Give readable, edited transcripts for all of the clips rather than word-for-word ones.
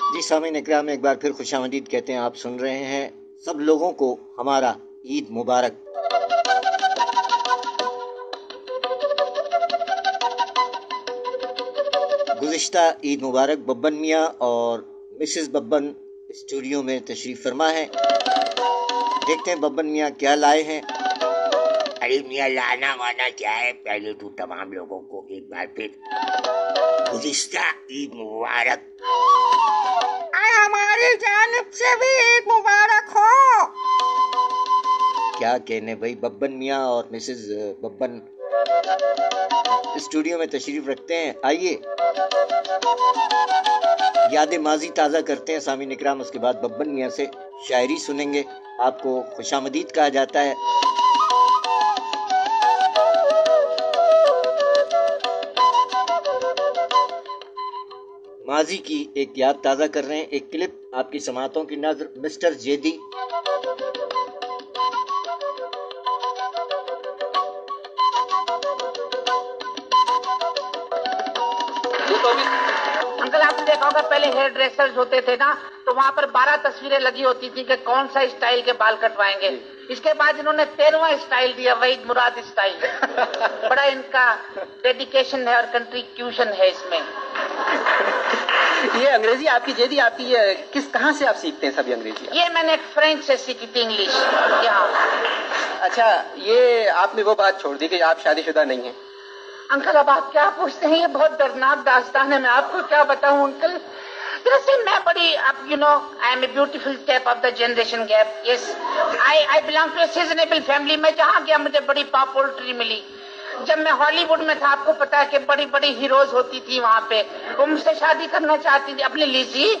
जी सामीन इकराम, एक बार फिर खुशामदीद कहते हैं। आप सुन रहे हैं सब लोगों को हमारा ईद मुबारक। गुज़िश्ता ईद मुबारक बब्बन मियाँ और मिसेस बब्बन स्टूडियो में तशरीफ़ फरमा है। देखते हैं बब्बन मियाँ क्या लाए हैं। अरे मियाँ लाना वाना क्या है, पहले तो तमाम लोगों को एक बार फिर गुज़िश्ता ईद मुबारक। हमारी जानिब से भी ईद मुबारक हो। क्या कहने भाई, बब्बन मियाँ और मिसेस बब्बन स्टूडियो में तशरीफ़ रखते हैं। आइए याद माजी ताज़ा करते हैं सामीन इकराम। उसके बाद बब्बन मियाँ से शायरी सुनेंगे। आपको खुशामदीद कहा जाता है। माजी की एक याद ताज़ा कर रहे हैं। एक क्लिप आपकी समातों की नज़र। मिस्टर जेदी अंकल, आपने देखा होगा पहले हेयर ड्रेसर्स होते थे ना, तो वहाँ पर 12 तस्वीरें लगी होती थी कि कौन सा स्टाइल के बाल कटवाएंगे। इसके बाद इन्होंने 13वां स्टाइल दिया, वहीद मुराद स्टाइल। बड़ा इनका डेडिकेशन है और कंट्रीब्यूशन है इसमें। ये अंग्रेजी आपकी जेदी, आपकी ये कहाँ से आप सीखते हैं सभी अंग्रेजी? ये मैंने एक फ्रेंच से सीखी थी, इंग्लिश यहाँ। अच्छा, ये आपने वो बात छोड़ दी कि आप शादीशुदा नहीं हैं। अंकल, अब आप क्या पूछते हैं, ये बहुत दर्दनाक दास्तान है। मैं आपको क्या बताऊं अंकल। दरअसल मैं बड़ी, अब you know, I am a beautiful step of the generation gap. Yes, I belong to a seasonable family. मैं जहाँ गया मुझे बड़ी पॉपुलरिटी मिली। जब मैं हॉलीवुड में था, आपको पता है कि बड़ी बड़ी हीरोज होती थी वहाँ पे, वो मुझसे शादी करना चाहती थी। अपनी लिज़ी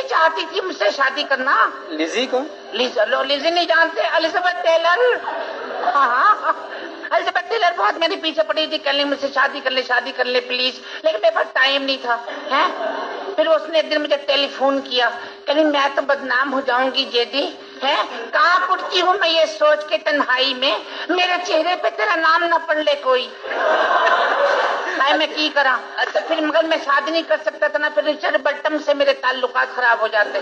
चाहती थी मुझसे शादी करना। लिज़ी को? लिज़ी नहीं जानते? Elizabeth Taylor. हाँ, एलिजाबेथ टेलर बहुत मेरे पीछे पड़ी थी, कहने मुझसे शादी कर ले प्लीज। लेकिन मेरे पास टाइम नहीं था। हैं? फिर उसने एक दिन मुझे टेलीफोन किया, कहनी मैं तो बदनाम हो जाऊंगी जेदी। है कहाँ उठती हूँ मैं ये सोच के तन्हाई में, मेरे चेहरे पे तेरा नाम न पढ़ ले कोई। मैं की करा। अच्छा, फिर मगर मैं शादी नहीं कर सकता था ना, फिर रिचर्ड बटम से मेरे ताल्लुकात खराब हो जाते।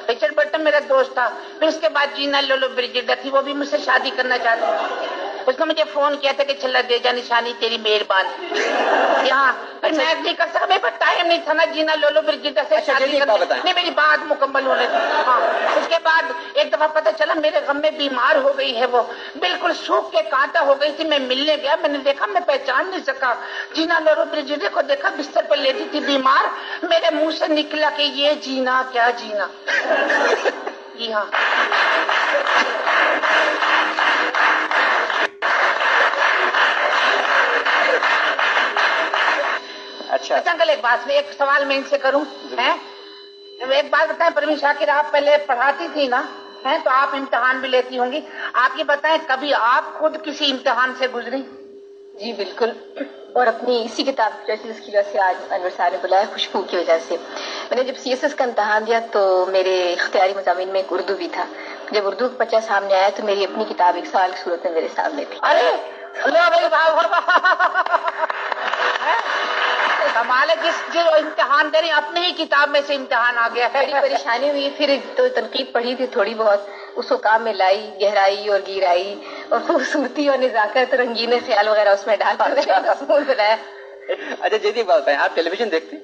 रिचर्ड बटम मेरा दोस्त था। फिर उसके बाद जीना लोलो ब्रिजिडा थी, वो भी मुझसे शादी करना चाहती। उसने मुझे फोन किया था कि चला दे जा निशानी, तेरी मेहरबानी। यहाँ फिर मैं नहीं कर सकता, मेरे पास टाइम नहीं था ना जीना लोलो ब्रिजिडा से शादी करने। नहीं, मेरी बात मुकम्मल होने थी। हाँ, उसके बाद एक दफा पता चला मेरे गम में बीमार हो गई है। वो बिल्कुल सूख के कांटा हो गई थी। मैं मिलने गया, मैंने देखा, मैं पहचान नहीं सका। जीना लोलो ब्रिजिडा को देखा, बिस्तर पर लेटी थी बीमार। मेरे मुंह से निकला कि ये जीना क्या जीना। जी हाँ। अच्छा अंकल, एक बात में एक सवाल मैं इनसे करूं, हैं? एक बात बताएं परवीन शाकिर, आप पहले पढ़ाती थी ना, हैं? तो आप इम्तिहान भी लेती होंगी। आप ये बताएं, कभी आप खुद किसी इम्तिहान से गुजरी? जी बिल्कुल, और अपनी इसी किताब जिसकी वजह से आज अनवर साहब ने बुलाया, खुशबू की वजह से। मैंने जब CSS का इम्तिहान दिया तो मेरे इख्तियारी मज़ामीन में एक उर्दू भी था। जब उर्दू का पर्चा सामने आया तो मेरी अपनी किताब एक सवाल की सूरत में मेरे सामने थी। अरे कमाल है, जो इम्तिहान दे रही अपनी ही किताब में से इम्तिहान आ गया है। बड़ी परेशानी हुई। फिर तो तनकीद पढ़ी थी थोड़ी बहुत, उसको काम में लाई, गहराई और गिराई और खूबसूरती और निज़ाकत, रंगीन ख्याल वगैरह उसमें डाल बनाया। अच्छा जेदी, बात बताएं, आप टेलीविजन देखते?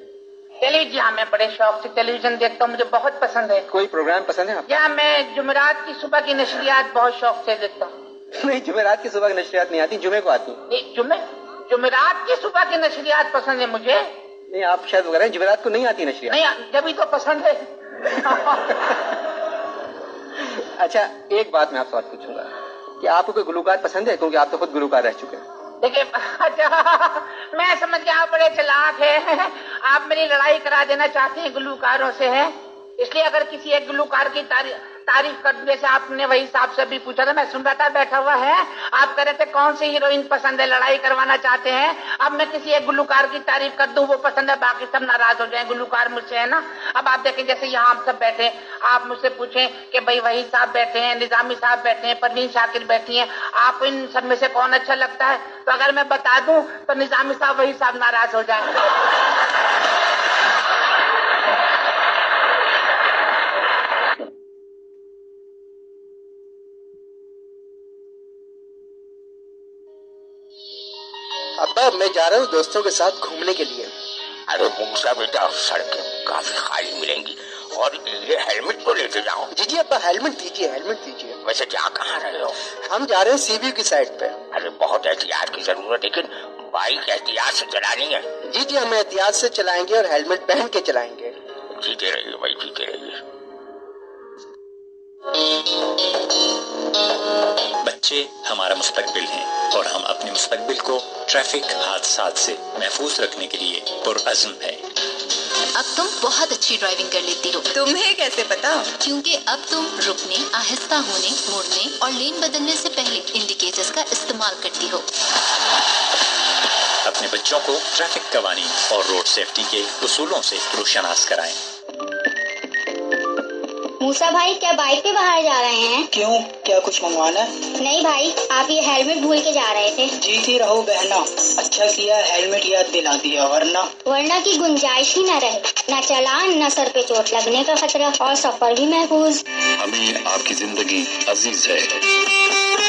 टेलीविजन? हाँ, मैं बड़े शौक से टेलीविजन देखता हूँ, मुझे बहुत पसंद है। कोई प्रोग्राम पसंद है आपको? या मैं जुमेरात की सुबह की नशरियात बहुत शौक से देखता हूँ। नहीं, जुमेरात की सुबह की नशरियात नहीं आती, जुमे को आती। जुमेरात की सुबह की नशरियात पसंद है मुझे। नहीं, आप शायद वगैरह जुमेरात को नहीं आती नशरियात। नहीं, जब तो पसंद है। अच्छा, एक बात मैं आपसे बात पूछूंगा कि आपको कोई गुलूकार पसंद है, क्योंकि आप तो खुद गुलूकार रह चुके हैं। देखिए, अच्छा, मैं समझ गया आप बड़े चालाक है। आप मेरी लड़ाई करा देना चाहते हैं गुलूकारों से, है? इसलिए अगर किसी एक गुलूकार की तारीफ कर दूं, जैसे आपने वही साहब से भी पूछा था, मैं सुन रहा था बैठा हुआ है, आप कह रहे थे कौन सी हीरोइन पसंद है, लड़ाई करवाना चाहते हैं। अब मैं किसी एक गुलूकार की तारीफ कर दूं, वो पसंद है, बाकी सब नाराज हो जाए, गुलूकार मुझसे, है ना। अब आप देखें, जैसे यहाँ हम सब बैठे, आप मुझसे पूछें कि भाई वही साहब बैठे हैं, निजामी साहब बैठे हैं, परवीन शाकिर बैठी हैं, आपको इन सब में से कौन अच्छा लगता है? तो अगर मैं बता दूं तो निजामी साहब वही साहब नाराज हो जाए। अब्बा मैं जा रहा हूँ दोस्तों के साथ घूमने के लिए। अरे मूसा बेटा, सड़कें काफी खाली मिलेंगी और ये हेलमेट तो लेके जाओ। जी जी अब्बा, हेलमेट दीजिए, हेलमेट दीजिए। वैसे जा कहाँ रहे हो? हम जा रहे हैं सी व्यू की साइड पे। अरे बहुत एहतियात की जरूरत है, लेकिन बाइक एहतियात से चलानी है। जी जी हम एहतियात से चलाएंगे और हेलमेट पहन के चलाएंगे। जीते रहिए भाई, जीते रहिए। बच्चे हमारा मुस्तकबिल हैं और हम अपने मुस्तकबिल को ट्रैफिक हादसात से महफूज रखने के लिए पुरअज़्म हैं। अब तुम बहुत अच्छी ड्राइविंग कर लेती हो। तुम्हें कैसे पता? क्योंकि अब तुम रुकने, आहिस्ता होने, मुड़ने और लेन बदलने से पहले इंडिकेटर्स का इस्तेमाल करती हो। अपने बच्चों को ट्रैफिक कवानीन और रोड सेफ्टी के उसूलों से रोशनास कराएं। मूसा भाई, क्या बाइक पे बाहर जा रहे हैं? क्यों, क्या कुछ मंगवाना है? नहीं भाई, आप ये हेलमेट भूल के जा रहे थे। जीती रहो बहना, अच्छा किया हेलमेट याद दिला दिया, वरना की गुंजाइश ही न रहे। न चालान, न सर पे चोट लगने का खतरा और सफर भी महफूज। हमें आपकी जिंदगी अजीज है।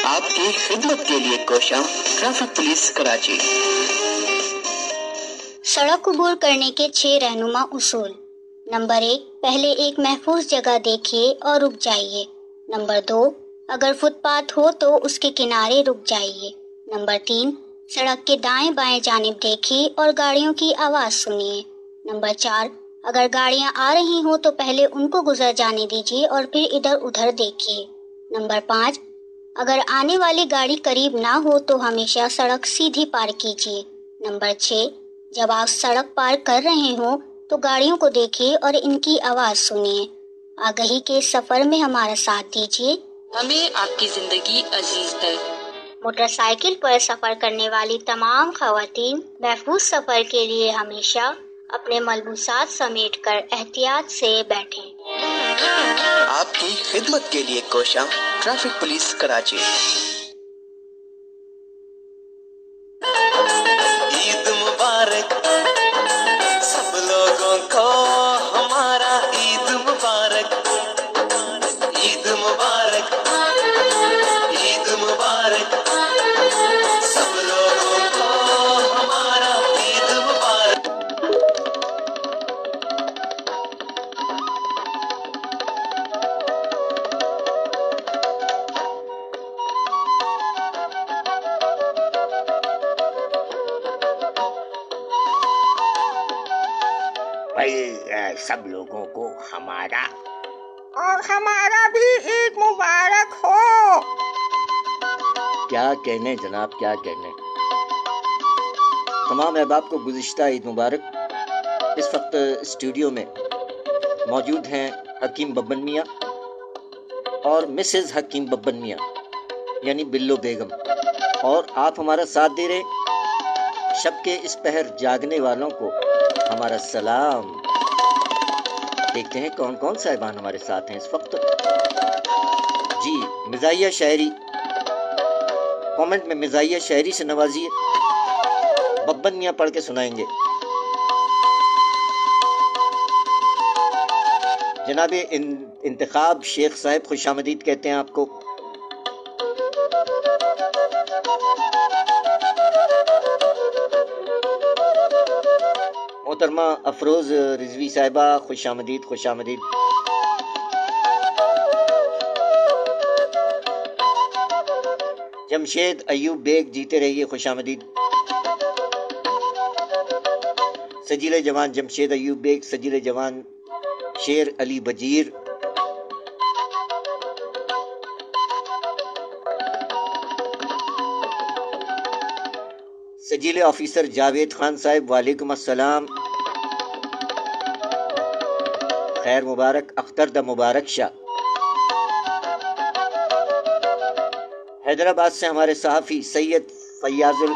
आपकी खिदमत के लिए कोशां, ट्रैफिक पुलिस कराची। सड़क अबूर करने के 6 रहनुमा उसूल। नंबर 1, पहले एक महफूज जगह देखिए और रुक जाइए। नंबर 2, अगर फुटपाथ हो तो उसके किनारे रुक जाइए। नंबर 3, सड़क के दाएं बाएं जानिब देखिए और गाड़ियों की आवाज़ सुनिए। नंबर 4, अगर गाड़ियां आ रही हों तो पहले उनको गुजर जाने दीजिए और फिर इधर उधर देखिए। नंबर 5, अगर आने वाली गाड़ी करीब ना हो तो हमेशा सड़क सीधी पार कीजिए। नंबर 6, जब आप सड़क पार कर रहे हों तो गाड़ियों को देखिए और इनकी आवाज़ सुनिए। आगही के सफ़र में हमारा साथ दीजिए। हमें आपकी जिंदगी अजीज है। मोटरसाइकिल पर सफ़र करने वाली तमाम ख़वातीन महफूज सफ़र के लिए हमेशा अपने मलबूसात समेट कर एहतियात से बैठें। आपकी खिदमत के लिए कोशां, ट्रैफिक पुलिस कराची। ईद मुबारक सब लोगों को, हमारा ईद मुबारक, ईद मुबारक, ईद मुबारक सब लोगों को, हमारा ईद मुबारक। भाई सब लोगों को हमारा और हमारा भी ईद मुबारक हो। क्या कहने जनाब, क्या कहने। तमाम अहबाब को गुज़िश्ता ईद मुबारक। इस वक्त स्टूडियो में मौजूद हैं हकीम बब्बन मियाँ और मिसेज़ हकीम बब्बन मियाँ यानी बिल्लो बेगम, और आप हमारा साथ दे रहे। शब के इस पहर जागने वालों को हमारा सलाम। देखते हैं कौन कौन साहिबान हमारे साथ हैं इस वक्त। जी, मिजाहिया शायरी, कमेंट में मिजाहिया शायरी से नवाजिए। बब्बन मियाँ पढ़ के सुनाएंगे। जनाब इंतखाब शेख साहब, खुशामदीद कहते हैं आपको। मोहतरमा अफरोज़ रिजवी साहिबा, खुशामदीद, खुशामदीद। जमशेद अयूब बेग, जीते रहिए, खुशामदीद। सजीले जवान जमशेद अयूब बेग, सजीले जवान शेर अली बजीर। सजीले ऑफिसर जावेद खान साहब, वालेकुम अस्सलाम, खैर मुबारक। अख्तर द मुबारक शाह। हैदराबाद से हमारे सहाफ़ी सैयद फैयाजुल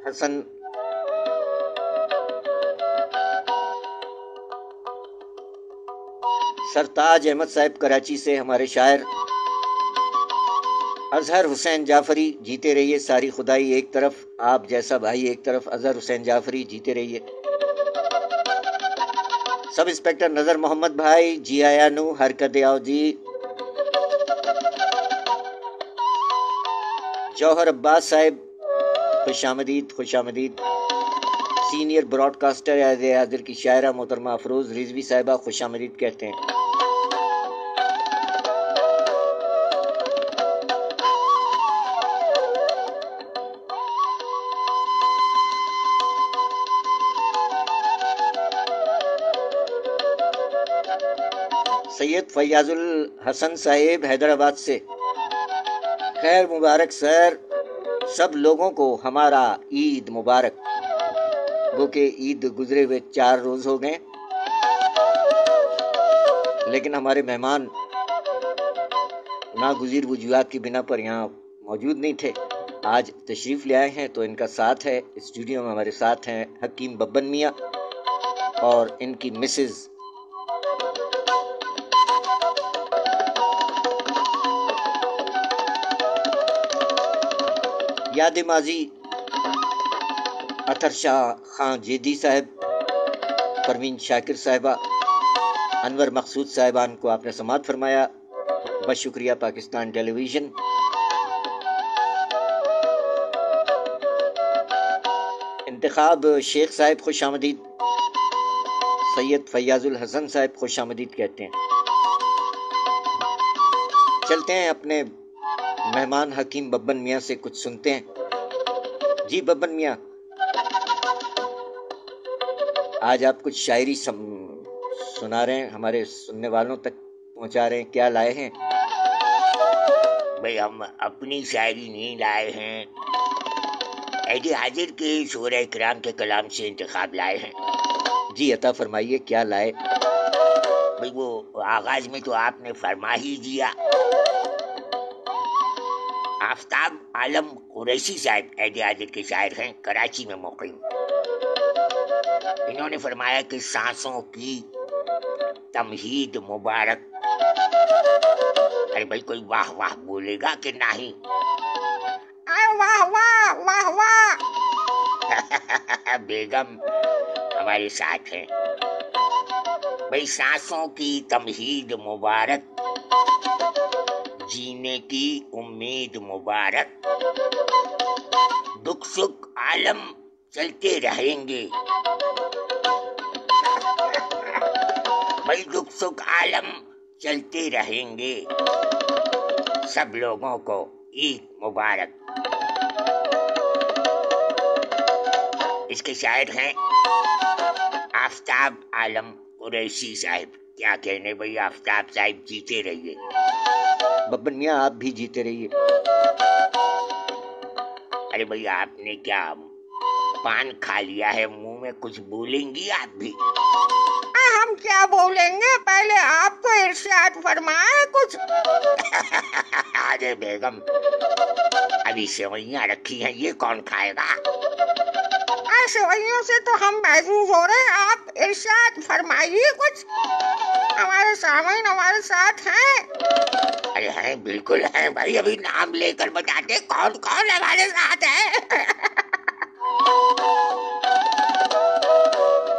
हसन। सरताज अहमद साहब कराची से हमारे शायर। अजहर हुसैन जाफरी, जीते रहिए। सारी खुदाई एक तरफ, आप जैसा भाई एक तरफ। अजहर हुसैन जाफरी, जीते रहिए। सब इंस्पेक्टर नज़र मोहम्मद भाई, जी आया नू, हरकत आओ जी। जौहर अब्बास साहब, خوش آمدید، خوش آمدید. سینئر براڈ کاسٹر عہد حاضر کی شاعرہ محترمہ افروز رضوی صاحبہ خوش آمدید کہتے ہیں. سید فیاض الحسن صاحب حیدرآباد سے، خیر مبارک سر. سب لوگوں کو ہمارا عید مبارک. وہ کہ عید گزرے ہوئے 4 روز ہو گئے، لیکن ہمارے مہمان ناگزیر وجوہات کی بنا پر یہاں موجود نہیں تھے. آج تشریف لے آئے ہیں تو ان کا ساتھ ہے. اسٹوڈیو میں ہمارے ساتھ ہیں حکیم ببن میاں اور ان کی مسز یاد ماضی اطہر شاہ خان جیدی صاحب، پروین شاکر صاحبہ، انور مقصود صاحبان کو آپ نے سماعت فرمایا. بس شکریہ پاکستان ٹیلی ویژن. انتخاب شیخ صاحب خوش آمدید. سید فیاض الحسن صاحب خوش آمدید کہتے ہیں. چلتے ہیں اپنے مہمان حکیم ببن میاں سے کچھ سنتے ہیں. جی ببن میاں، آج آپ کچھ شاعری سنا رہے ہیں، ہمارے سننے والوں تک پہنچا رہے ہیں. کیا لائے ہیں؟ بھئی ہم اپنی شاعری نہیں لائے ہیں، عہد حاضر کے شعراء کرام کے کلام سے انتخاب لائے ہیں. جی عطا فرمائیے، کیا لائے؟ بھئی وہ آغاز میں تو آپ نے فرما ہی دیا. آفتاب عالم قریشی صاحب عہد حاضر کے شاعر ہیں، کراچی میں مقیم. انہوں نے فرمایا کہ سانسوں کی تمہید مبارک. ارے بھائی کوئی واہ واہ بولے گا کہ نہیں؟ واہ واہ واہ واہ. بیگم ہمارے ساتھ ہیں. بھائی سانسوں کی تمہید مبارک، جینے کی امید مبارک. دکھ سکھ عالم چلتے رہیں گے. بھائی دکھ سکھ عالم چلتے رہیں گے. سب لوگوں کو عید مبارک. اس کے شاعر ہیں آفتاب عالم قریشی صاحب. کیا کہنے بھائی، آفتاب صاحب جیتے رہیے. ببن میاں آپ بھی جیتے رہیے. ارے بھائی آپ نے کیا پان کھا لیا ہے؟ منہ میں کچھ بولیں گی آپ بھی؟ ہم کیا بولیں گے، پہلے آپ کو ارشاد فرمائے کچھ. ارے بیگم ابھی سوئیاں رکھی ہیں، یہ کون کھائے گا؟ سوئیوں سے تو ہم محظوظ ہو رہے ہیں، آپ ارشاد فرمائیے کچھ. ہمارے سامعین ہمارے ساتھ ہیں. ارے ہیں، بالکل ہیں بھائی. ابھی نام لے کر بتاتے کون کون ہمارے ساتھ ہے.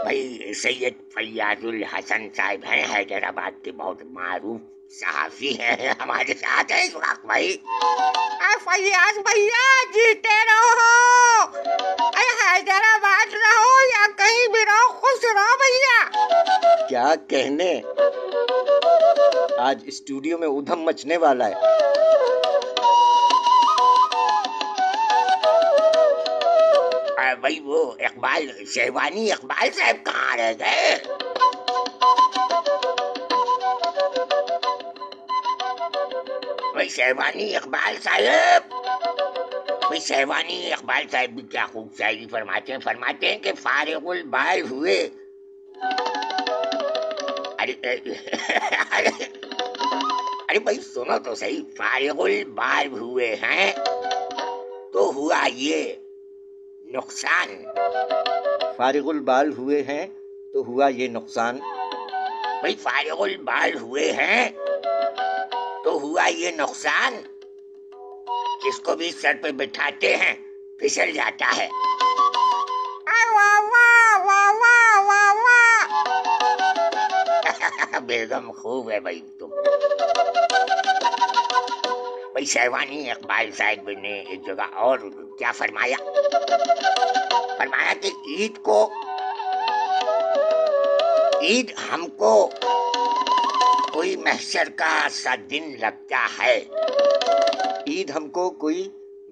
بھائی سید فیاض الحسن صاحب ہیں، حیدرآباد کے بہت معروف صحافی ہیں، ہمارے ساتھ ہیں اس وقت. بھائی فیاض بھیا جیتے رہو، حیدرآباد رہو یا کہیں بھی رہو، خوش رہو بھیا. کیا کہنے، آج اسٹوڈیو میں ادھم مچنے والا ہے. بھائی وہ اقبال شہوانی اقبال صاحب کہاں رہ گئے؟ بھائی شہوانی اقبال صاحب، بھائی شہوانی اقبال صاحب بھی کیا خوب شاعری فرماتے ہیں کہ فارغ البال ہوئے. ارے بھائی سنو تو صحیح. فارغ البال ہوئے ہیں تو ہوا یہ نقصان. فارغ البال ہوئے ہیں تو ہوا یہ نقصان. بھائی فارغ البال ہوئے ہیں تو ہوا یہ نقصان. جس کو بھی سر پہ بٹھاتے ہیں پھسل جاتا ہے. واہ واہ واہ واہ واہ واہ. بیگم خوب ہے بھائی تم. भाई शहवानी इकबाल साहब ने एक जगह और क्या फरमाया कि ईद हमको कोई महशर का सा दिन लगता है। ईद हमको कोई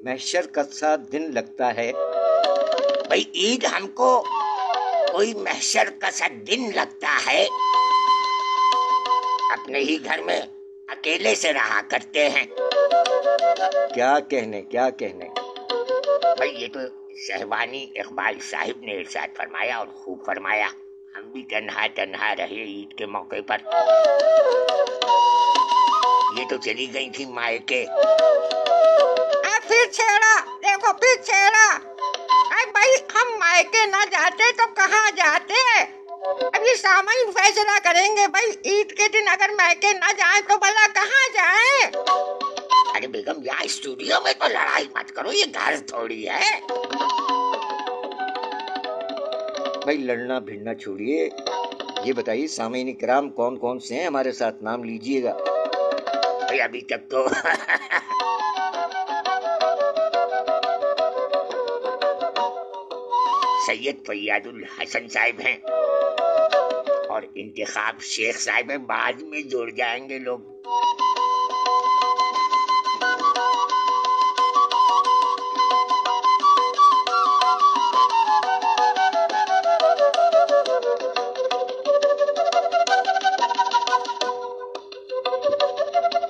महशर का सा दिन लगता है। भाई ईद हमको कोई महशर का सा दिन लगता है। अपने ही घर में अकेले से रहा करते हैं। क्या कहने भाई ये तो शहवानी इकबाल साहिब ने इरशाद फरमाया और खूब फरमाया। हम भी तन्हा रहे ईद के मौके पर। ये तो चली गई थी मायके। फिर छेड़ा, देखो फिर छेड़ा। भाई हम मायके ना जाते तो कहाँ जाते? अब ये सामान्य फैसला करेंगे। भाई ईद के दिन अगर मायके ना जाए तो भला कहाँ जाए? अरे बेगम यहाँ स्टूडियो में तो लड़ाई मत करो, ये घर थोड़ी है। भाई लड़ना भिड़ना छोड़िए, ये बताइए सामीन इकराम कौन कौन से हैं हमारे साथ, नाम लीजिएगा। भाई अभी तक तो सैयद फैयादुल हसन साहिब हैं और इंतखाब शेख साहिब हैं, बाद में जुड़ जाएंगे लोग।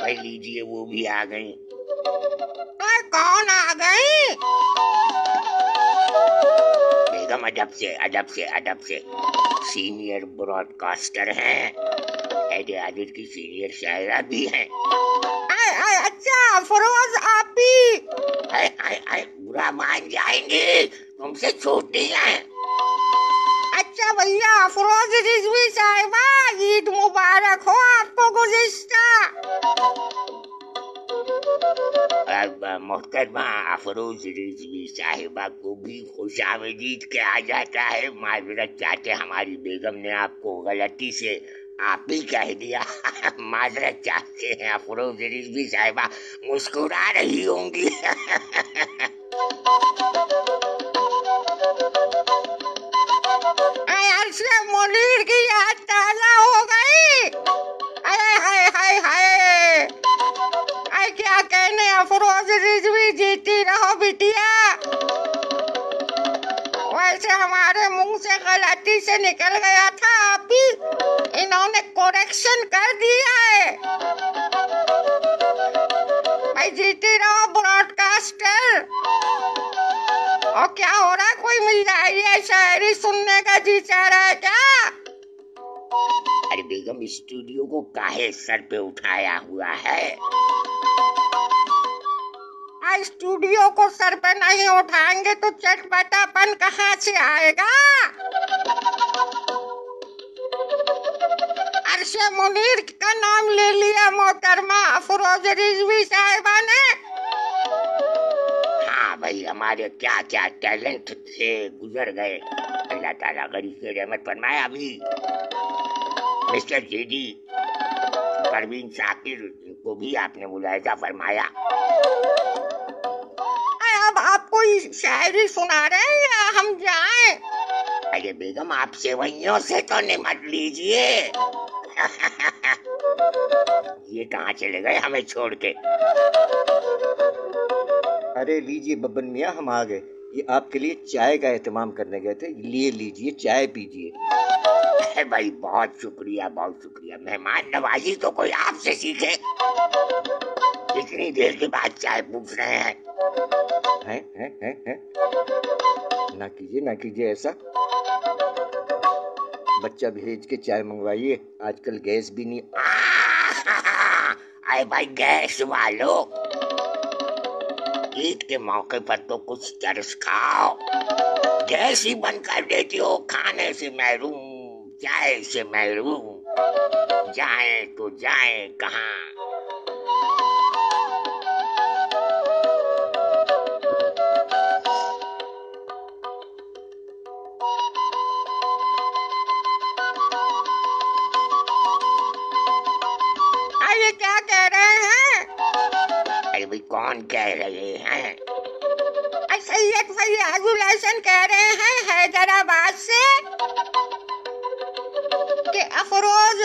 भाई लीजिए वो भी आ गई। कौन आ गई? बेगम अदब से सीनियर ब्रॉडकास्टर हैं, आदित की सीनियर शायरा भी हैं। अच्छा फरोज आप भी? बुरा मान जाएंगे, तुमसे छोटी हैं। अच्छा भैया फरोज रिजवी साहिबा, ईद मुबारक हो आपको गुज़िश्ता। मोहतरमा अफरोज रिजवी साहिबा को भी खुशामदीद कहा जाता है। माजरत चाहते, हमारी बेगम ने आपको गलती से आप ही कह दिया। माजरत चाहते हैं अफरोज रिजवी साहिबा, मुस्कुरा रही होंगी। मुनीर की याद ताजा हो गई। हाय क्या कहने अफरोज रिजवी, जीती रहो बिटिया। वैसे हमारे मुंह से गलती से निकल गया था, अभी इन्होंने करेक्शन कर दिया है। भाई जीती रहो ब्रॉडकास्टर। और क्या हो रहा है, कोई मिल जाए शायरी सुनने का जी चाह रहा है क्या? अरे बेगम स्टूडियो को काहे सर पे उठाया हुआ है? स्टूडियो को सर पे नहीं उठाएंगे तो चटपटापन कहाँ से आएगा? अर्शे मुनीर का नाम ले लिया मोहतरमा अफरोज रिजवी साहिबा ने। हाँ भाई हमारे क्या क्या टैलेंट से गुजर गए, अल्लाह ताला गरीब से रहमत फरमाया। अभी मिस्टर जेडी परवीन शाकिर को भी आपने मुलाहिजा फरमाया। अब आप कोई शायरी सुना रहे हैं या हम जाएं? अरे बेगम आप सेवइयों से तो निमट लीजिए। ये कहाँ चले गए हमें छोड़ के? अरे लीजिए बब्बन मियाँ, हम आ गए। ये आपके लिए चाय का एहतमाम करने गए थे, लिए लीजिए चाय पीजिए। भाई बहुत शुक्रिया। मेहमान नवाजी तो कोई आपसे सीखे। इतनी देर के बाद चाय पूछ रहे हैं। हैं? ना कीजिए ऐसा। बच्चा भेज के चाय मंगवाइए, आजकल गैस भी नहीं। अरे भाई गैस वालों, ईद के मौके पर तो कुछ तरस खाओ। गैस ही बंद कर देती हो, खाने से महरूम, चाय से महरूम। जाए तो जाए कहाँ? कौन कह रहे हैं? सैयद फैयाजुल हसन कह रहे हैं हैदराबाद से कि अफरोज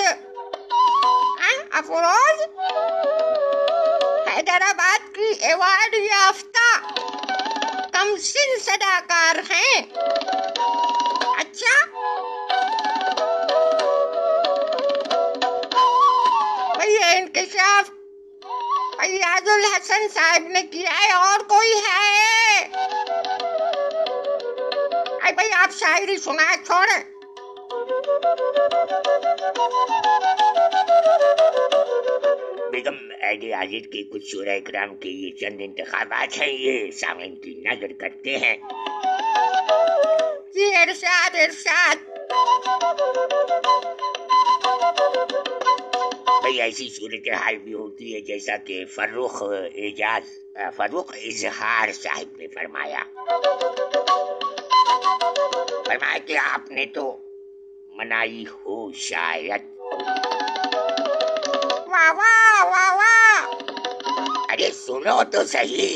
हैदराबाद की अवार्ड याफ्ता कमसिन सदाकार हैं। अच्छा, भैया इंकशाफ फैयाजुल हसन साहब ने किया है, और कोई है? अरे भाई आप शायरी सुनाए छोड़े। बेगम ऐड आजिद के कुछ शोरा इकराम के ये चंद इंतखाबात हैं, ये सामईन की नजर करते हैं। जी इरशाद इरशाद। भाई ऐसी सूरत हाल भी होती है जैसा कि फर्रुख इजहार साहिब ने फरमाया कि आपने तो मनाई हो शायद। वाह वाह वाह वाह। अरे सुनो तो सही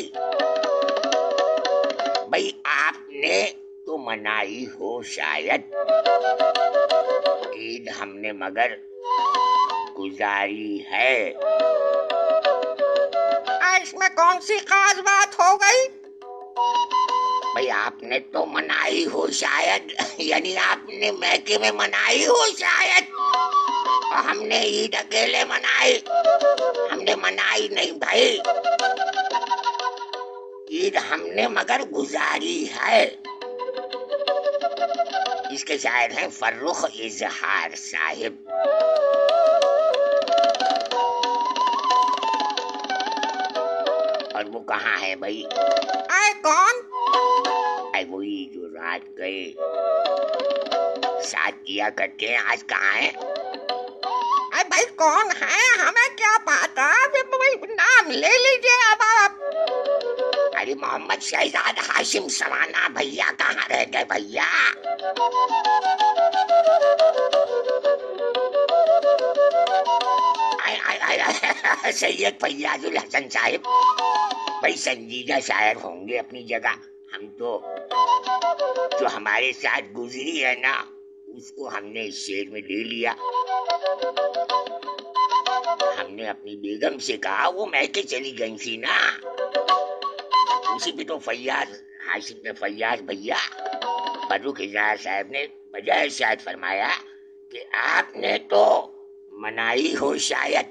भाई, आपने तो मनाई हो शायद, ईद हमने मगर गुजारी है। इसमें कौन सी खास बात हो गई? भाई आपने तो मनाई हो शायद, यानी आपने मैके में मनाई हो शायद, और हमने ईद अकेले मनाई। हमने मनाई नहीं भाई, ईद हमने मगर गुजारी है। इसके शायर हैं फर्रुख इजहार साहिब। और वो कहाँ है भाई? आए कौन? आए वही जो रात गए साथ किया करते हैं, आज कहाँ है? अरे भाई कौन है, हमें क्या पता, भाई नाम ले लीजिए अब आप। अरे मोहम्मद शहजाद हाशिम समाना भैया कहाँ रह गए भैया? सैयद फैयाजुल हसन साहिब भाई संजीदा शायर होंगे अपनी जगह। हम तो जो हमारे साथ गुजरी है ना, उसको हमने इस शेर में ले लिया। हमने अपनी बेगम से कहा, वो मैके चली गई थी ना, उसी पे तो फैयाज हाशिम ने फैयाज भैया फर्रुख इजहार साहब ने बजाय शायद फरमाया कि आपने तो मनाई हो शायद,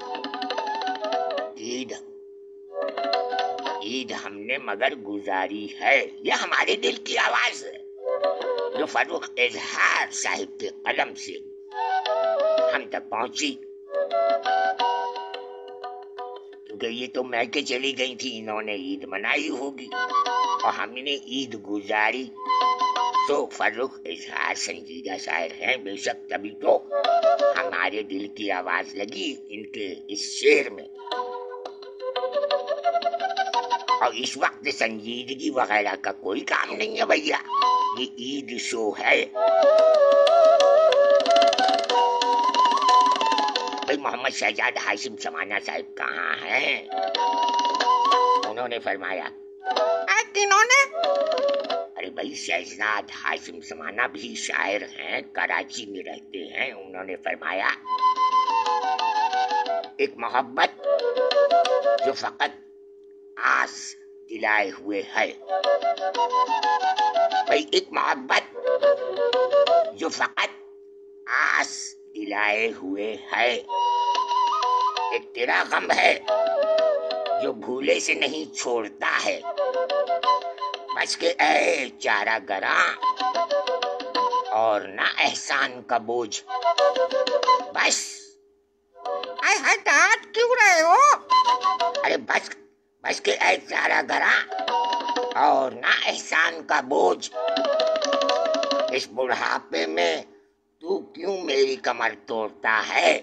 ईद हमने मगर गुजारी है। ये हमारे दिल की आवाज है जो फर्रुख इजहार साहिब के कलम से हम तक पहुंची, क्योंकि ये तो मैके चली गई थी, इन्होंने ईद मनाई होगी और हमने ईद गुजारी। तो फर्रुख इजहार संजीदा शायर हैं बेशक, तभी तो हमारे दिल की आवाज लगी इनके इस शेर में। और इस वक्त संजीदगी वगैरह का कोई काम नहीं है भैया, ये ईद शो है। भाई मोहम्मद शहजाद हाशिम समाना साहिब कहाँ हैं? उन्होंने फरमाया, किन्होंने? अरे भाई शहजाद हाशिम समाना भी शायर हैं, कराची में रहते हैं। उन्होंने फरमाया, एक मोहब्बत जो फकत आस दिलाए हुए है। भाई एक मोहब्बत जो फकत आस दिलाए हुए है, एक तेरा गम है जो भूले से नहीं छोड़ता है। बच के ऐ चारा गरा और ना एहसान का बोझ, बस। डांट क्यों रहे हो? अरे बस के ऐ चारा गरा और ना एहसान का बोझ, इस बुढ़ापे में तू क्यों मेरी कमर तोड़ता है।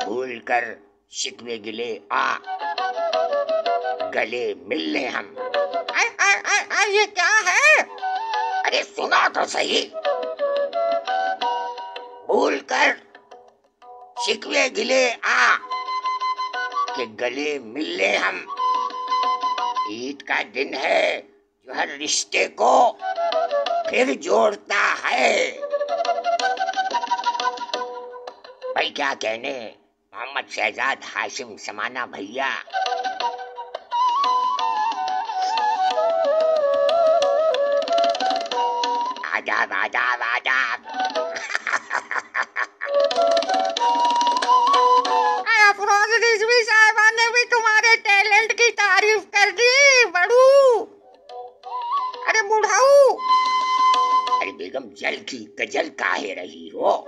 भूल कर शिकवे गिले आ, गले मिलने हम। ये क्या है? अरे सुना तो सही। भूल कर शिकवे गिले आ, के गले मिलने हम। عید کا دن ہے جو ہر رشتے کو پھر جوڑتا ہے. بھائی کیا کہنے محمد شہزاد ہاشم سمانہ بھیا. آداب آداب آداب. افروز رضوی صاحبہ نے بھی تمہارے ٹیلنٹ کی تعریف کر دی. بڑو ارے بوڑھاؤ. ارے بیگم جل کی کجل کاہے رہی ہو؟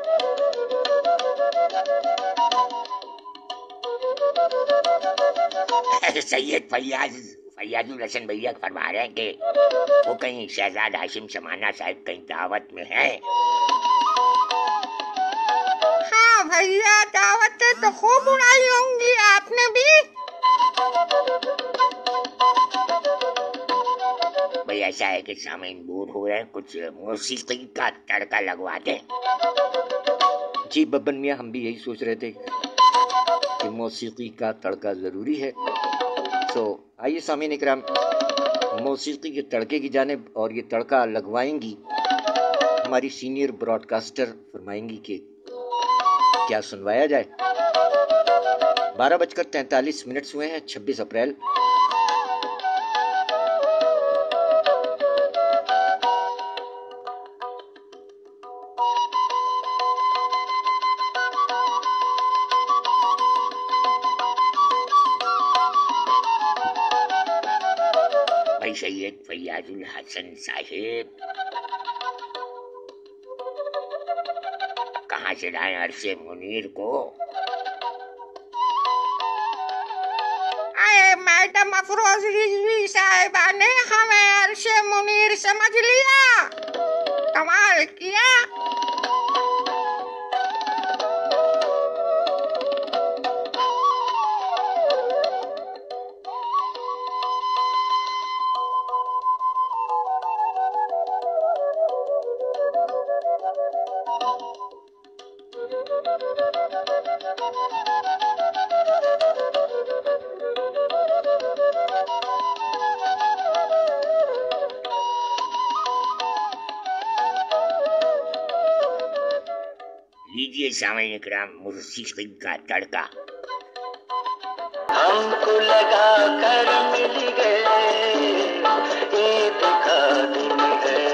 سید فیاض الحسن بھیا فرما رہے ہیں کہ وہ کہیں شہزاد ہاشم سمانہ صاحب کہیں دعوت میں ہیں. ہاں بھیا دعوتیں تو خوب اڑائی ہوں گی آپ نے بھی. بھئی ایسا ہے کہ سامعین بور ہو رہے ہیں, کچھ موسیقی کا تڑکا لگوا دیں. جی ببن میاں ہم بھی یہی سوچ رہے تھے کہ موسیقی کا تڑکا ضروری ہے. تو آئیے سامعین اکرام موسیقی کے تڑکے کی جانب, اور یہ تڑکا لگوائیں گی ہماری سینئر براڈ کاسٹر. فرمائیں گی کہ کیا سنوایا جائے. 12:43 ہوئے ہیں, 26 اپریل. سید فیاض الحسن صاحب کہاں سے لائیں عرش منیر کو؟ اے میڈم افروز رضوی صاحبہ نے ہمیں عرش منیر سمجھ لیا. کمال کیا. لیجیے سامعین اکرام موسیقی کا تڑکا. ہم کو لگا کر مل گئے عید کا دن ہے.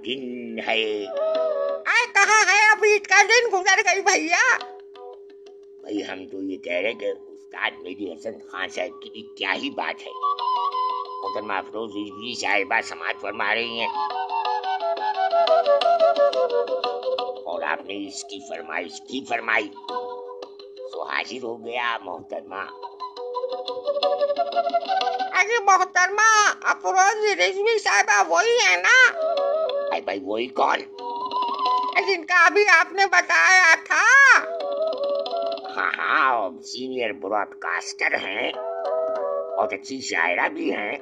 دن ہے. کہاں ہے اب عید کا دن گزر گئی بھیا. بھائی ہم تو یہ کہہ رہے کہ استاد مہدی حسن خان صاحب کی بھی کیا ہی بات ہے. محترمہ افروز رضوی صاحبہ سماعت فرما رہی ہیں اور آپ نے اس کی فرمائش کی فرمائی تو حاضر ہو گیا محترمہ. ارے محترمہ افروز رضوی صاحبہ وہی ہے نا؟ بھائی وہی کون؟ جن کا ابھی آپ نے بتایا تھا. ہاں سینئر براڈ کاسٹر ہیں, بہت اچھی شاعرہ بھی ہیں.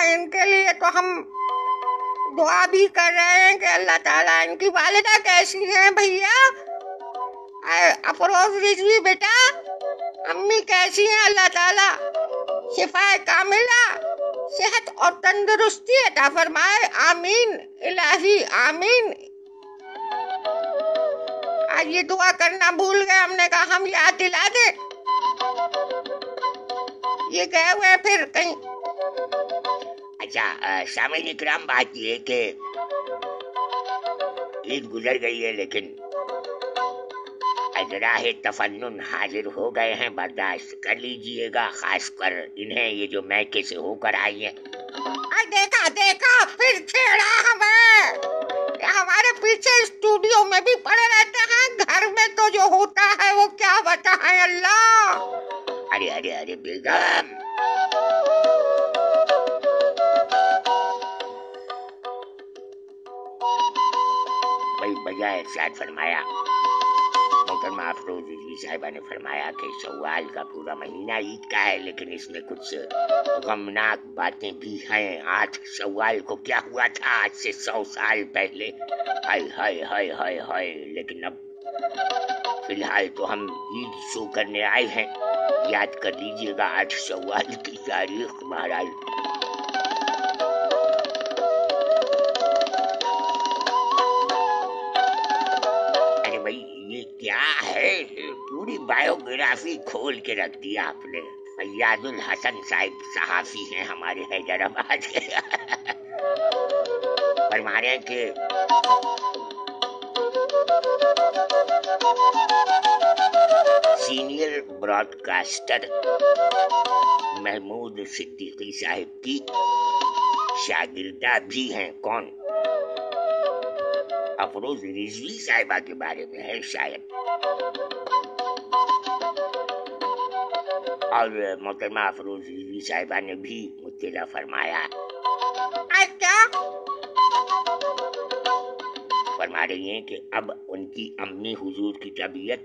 ان کے لیے تو ہم دعا بھی کر رہے ہیں کہ اللہ تعالیٰ ان کی والدہ کیسی ہیں بھیا؟ افروز رضوی بیٹا امی کیسی ہیں؟ اللہ تعالیٰ شفا کاملہ صحت اور تندرستی عطا فرمائے. آمین الہی آمین. آج یہ دعا کرنا بھول گئے, ہم نے کہا ہم یاد دلا دیں. یہ گئے ہوئے پھر کہیں. اچھا سامعین اکرام بات یہ کہ عید گزر گئی ہے لیکن اجراح تفنن حاضر ہو گئے ہیں, برداشت کر لیجئے گا, خاص کر انہیں یہ جو میکے سے ہو کر آئی ہیں. دیکھا پھر چھیڑا ہمیں. ہمارے پیچھے اسٹوڈیو میں بھی پڑے رہتے ہیں, گھر میں تو جو ہوتا ہے وہ کیا بتائیں اللہ. ارے بیگم वजह इरशाद फरमाया। मोहतरमा अफरोज रिजवी साहिबा ने फरमाया कि शव्वाल का पूरा महीना ईद का है, लेकिन इसमें कुछ गमनाक बातें भी हैं। 8 शव्वाल को क्या हुआ था आज से 100 साल पहले। हाय हाय हाय हाय हाय। लेकिन अब फिलहाल तो हम ईद शो करने आए हैं। याद कर लीजिएगा 8 शव्वाल की तारीख। बहरहाल क्या है, पूरी बायोग्राफी खोल के रख दिया आपने। फैयाजुल हसन साहिब सहाफी हैं हमारे हैदराबाद के। फरमा रहे हैं कि सीनियर ब्रॉडकास्टर महमूद सिद्दीकी साहिब की शागिर्दा भी हैं। कौन? अफरोज रिजवी साहिबा के बारे में है शायद। और मोहतरमा अफरोज रिजवी साहिबा ने भी मुत्तला फरमाया। क्या फरमा रही हैं कि अब उनकी अम्मी हुजूर की तबीयत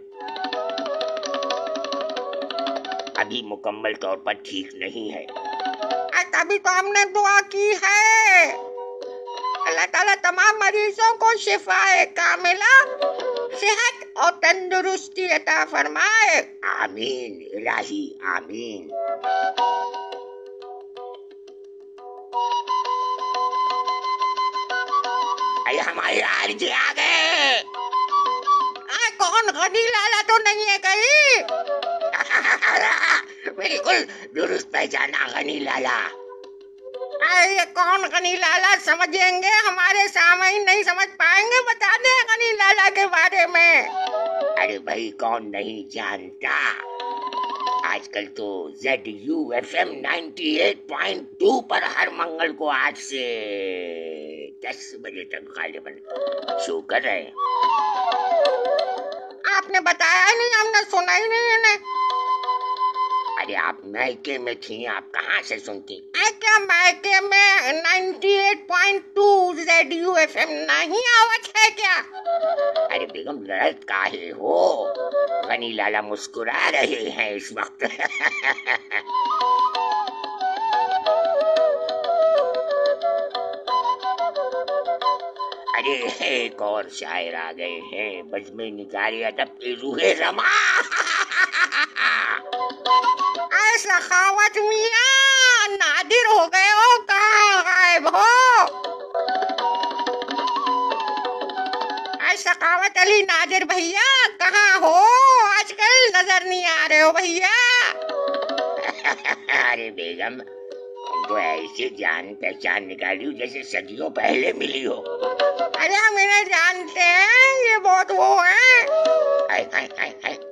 अभी मुकम्मल तौर पर ठीक नहीं है। तभी तो हमने दुआ की है, अल्लाह ताला तमाम मरीजों को शिफाए कामिला, सेहत और तंदुरुस्ती अता फरमाए। आमीन इलाही आमीन। अरे हमारे आरजे आ गए। कौन? गनी लाला तो नहीं है कहीं? बिल्कुल दुरुस्त पहचाना, गनी लाला। ये कौन गनी लाला समझेंगे, हमारे सामईन नहीं समझ पाएंगे। बता दे गनी लाला के बारे में। अरे भाई कौन नहीं जानता, आजकल तो ZUFM 98.2 पर हर मंगल को 8 से 10 बजे तक गालिबन शो कर रहे हैं। आपने बताया नहीं, हमने सुना ही नहीं इन्हें। अरे आप मायके में थी, आप कहाँ से सुनती? क्या मायके में 98.2 ZUFM नहीं आवत है क्या? अरे बेगम लड़त काहे हो, गनी लाला मुस्कुरा रहे हैं इस वक्त। अरे एक और शायर आ गए हैं, बज़्म-ए निगारे अदब के रूहे रमा। सखावत मियां, नादिर हो गए हो, कहाँ गायब हो? सखावत अली नादिर भैया कहाँ हो? आजकल नजर नहीं आ रहे हो भैया। अरे बेगम तो ऐसे जान पहचान निकाली जैसे सदियों पहले मिली हो। अरे हम इन्हें जानते हैं, ये बहुत वो है।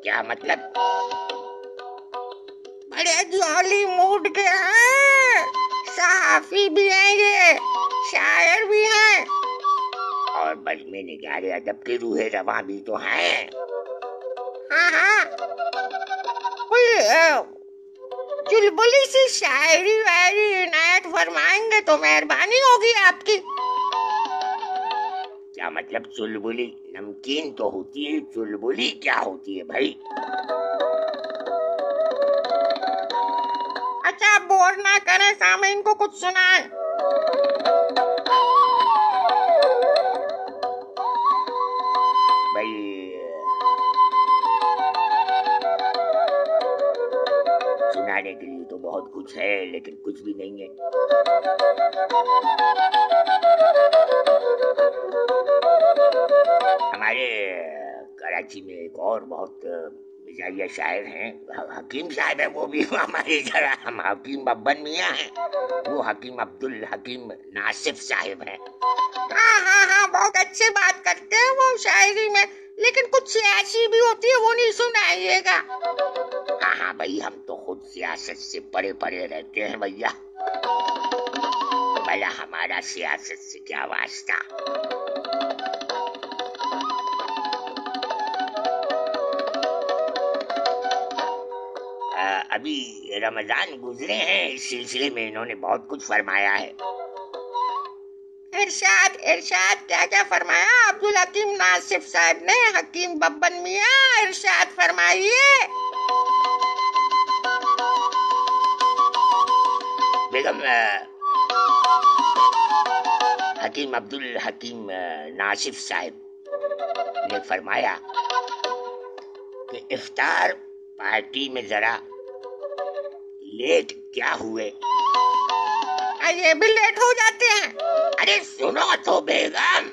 क्या मतलब? बड़े जॉली मूड के हैं, सहाफी भी हैं, ये शायर भी हैं, और बज़्म-ए निगारे अदब के रूहे रवा भी तो हैं। हाँ, कोई चुलबुली सी शायरी वायरी इनायत फरमाएंगे तो मेहरबानी होगी आपकी। क्या मतलब चुलबुली? नमकीन तो होती है, चुलबुली क्या होती है भाई? अच्छा बोर ना करें, सामईन को कुछ सुनाएं। भाई सुनाने के लिए तो बहुत कुछ है, लेकिन कुछ भी नहीं है। हमारे कराची में एक और बहुत मिजाजिया शायर हैं, हकीम साहब है, वो भी हमारे इधर। हम हकीम बब्बन मियाँ हैं, वो हकीम अब्दुल हकीम नासिफ साहिब हैं। हाँ, बहुत अच्छी बात करते हैं वो शायरी में, लेकिन कुछ सियासी भी होती है, वो नहीं सुनाइएगा। हाँ भाई, हम तो खुद सियासत से परे परे रहते हैं भैया। भला हमारा सियासत से क्या वास्ता? अभी रमजान गुजरे हैं, इस सिलसिले में इन्होंने बहुत कुछ फरमाया है। ارشاد ارشاد کیا کیا فرمایا عبدالحکیم ناصف صاحب نے؟ حکیم ببن میاں ارشاد فرمائیے۔ بیگم حکیم عبدالحکیم ناصف صاحب نے فرمایا کہ افطار پارٹی میں ذرا لیٹ کیا ہوئے؟ یہ بھی لیٹ ہو جاتے ہیں؟ ارے سنو تو بیگم،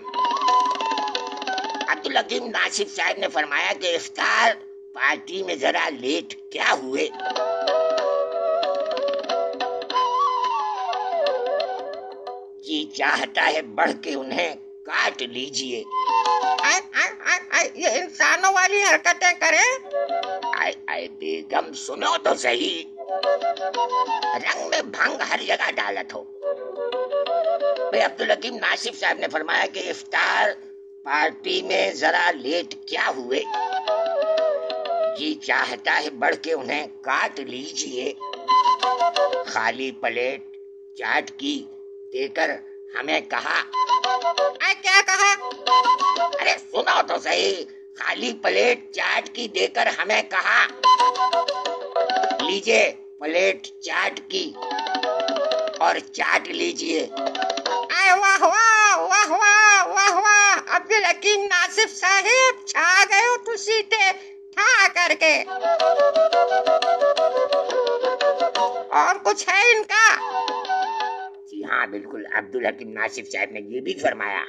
عبدالحکیم ناصف صاحب نے فرمایا کہ افطار پارٹی میں ذرا لیٹ کیا ہوئے؟ جی چاہتا ہے بڑھ کے انہیں کاٹ لیجئے۔ یہ انسانوں والی حرکتیں کریں؟ آئے بیگم سنو تو صحیح، رنگ میں بھنگ ہر جگہ ڈالت ہو۔ بھئی عبدالحکیم ناصف صاحب نے فرمایا کہ افطار پارٹی میں ذرا لیٹ کیا ہوئے؟ جی چاہتا ہے بڑھ کے انہیں کاٹ لیجئے۔ خالی پلیٹ چاٹ کی دے کر ہمیں کہا، کیا کہا؟ ارے سنو تو صحیح، خالی پلیٹ چاٹ کی دے کر ہمیں کہا لیجئے پلیٹ چاٹ کی اور چاٹ لیجئے۔ واہ واہ واہ واہ واہ واہ، عبدالحکیم ناصف صاحب چھا گئے ہو تو سیٹے ٹھا کر کے۔ اور کچھ ہے ان کا؟ جی ہاں بالکل، عبدالحکیم ناصف صاحب نے یہ بھی فرمایا۔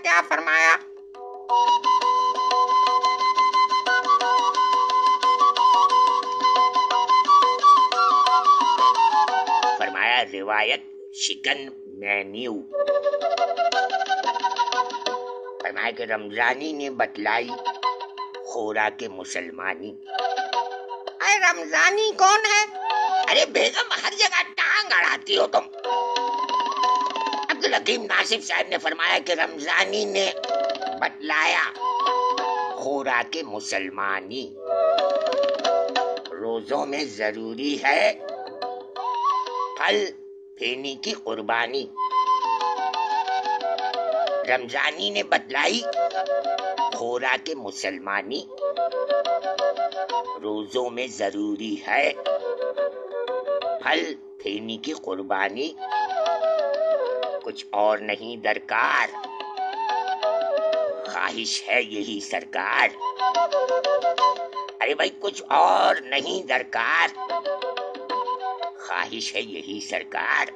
کیا فرمایا؟ فرمایا روایت چکن مینیو۔ فرمایا کہ رمضانی نے بتلائی خوراک مسلمانی۔ رمضانی کون ہے؟ ارے بیگم ہر جگہ ٹانگ اڑاتی ہو تم۔ عبدالحکیم ناصف صاحب نے فرمایا کہ رمضانی نے بتلایا خوراک مسلمانی، روزوں میں ضروری ہے پھل پھینی کی قربانی۔ رمضانی نے بتلائی خوراک مسلمانی، روزوں میں ضروری ہے پھل پھینی کی قربانی، کچھ اور نہیں درکار، خواہش ہے یہی سرکار۔ ارے بھائی کچھ اور نہیں درکار، خواہش ہے یہی سرکار۔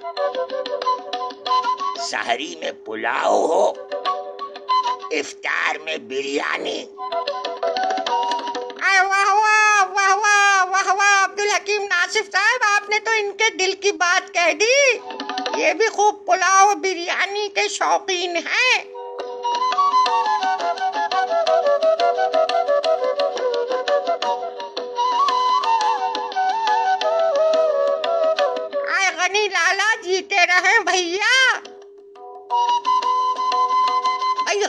سحری میں پلاؤ ہو، افطار میں بریانی۔ واہ واہ واہ واہ واہ واہ، عبدالحکیم ناصف صاحب آپ نے تو ان کے دل کی بات کہہ دی، یہ بھی خوب پلاؤ بریانی کے شوقین ہیں۔ غنی لالا جیتے رہے بھیا۔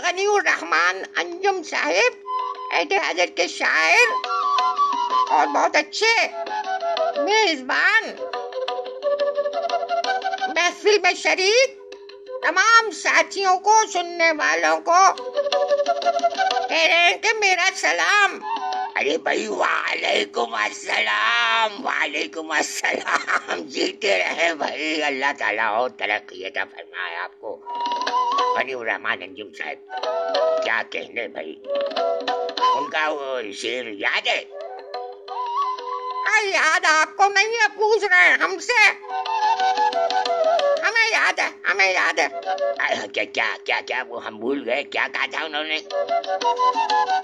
غنی الرحمن انجم صاحب عید حضرت کے شاعر اور بہت اچھے میزبان، محفل میں شریک تمام ساتھیوں کو، سننے والوں کو کہہ رہے ہیں کہ میرا سلام۔ ارے بھائی وعلیکم السلام، وعلیکم السلام، جیتے رہے بھائی، اللہ تعالیٰ اور ترقی عطا فرمائے آپ کو۔ غنی الرحمن انجم صاحب کیا کہنے بھائی، ان کا وہ شعر یاد ہے؟ یاد آپ کو نہیں ہے، پوچھ رہے ہیں ہم سے؟ ہمیں یاد ہے، ہمیں یاد ہے۔ کیا وہ ہم بھول گئے، کیا کہا تھا انہوں نے؟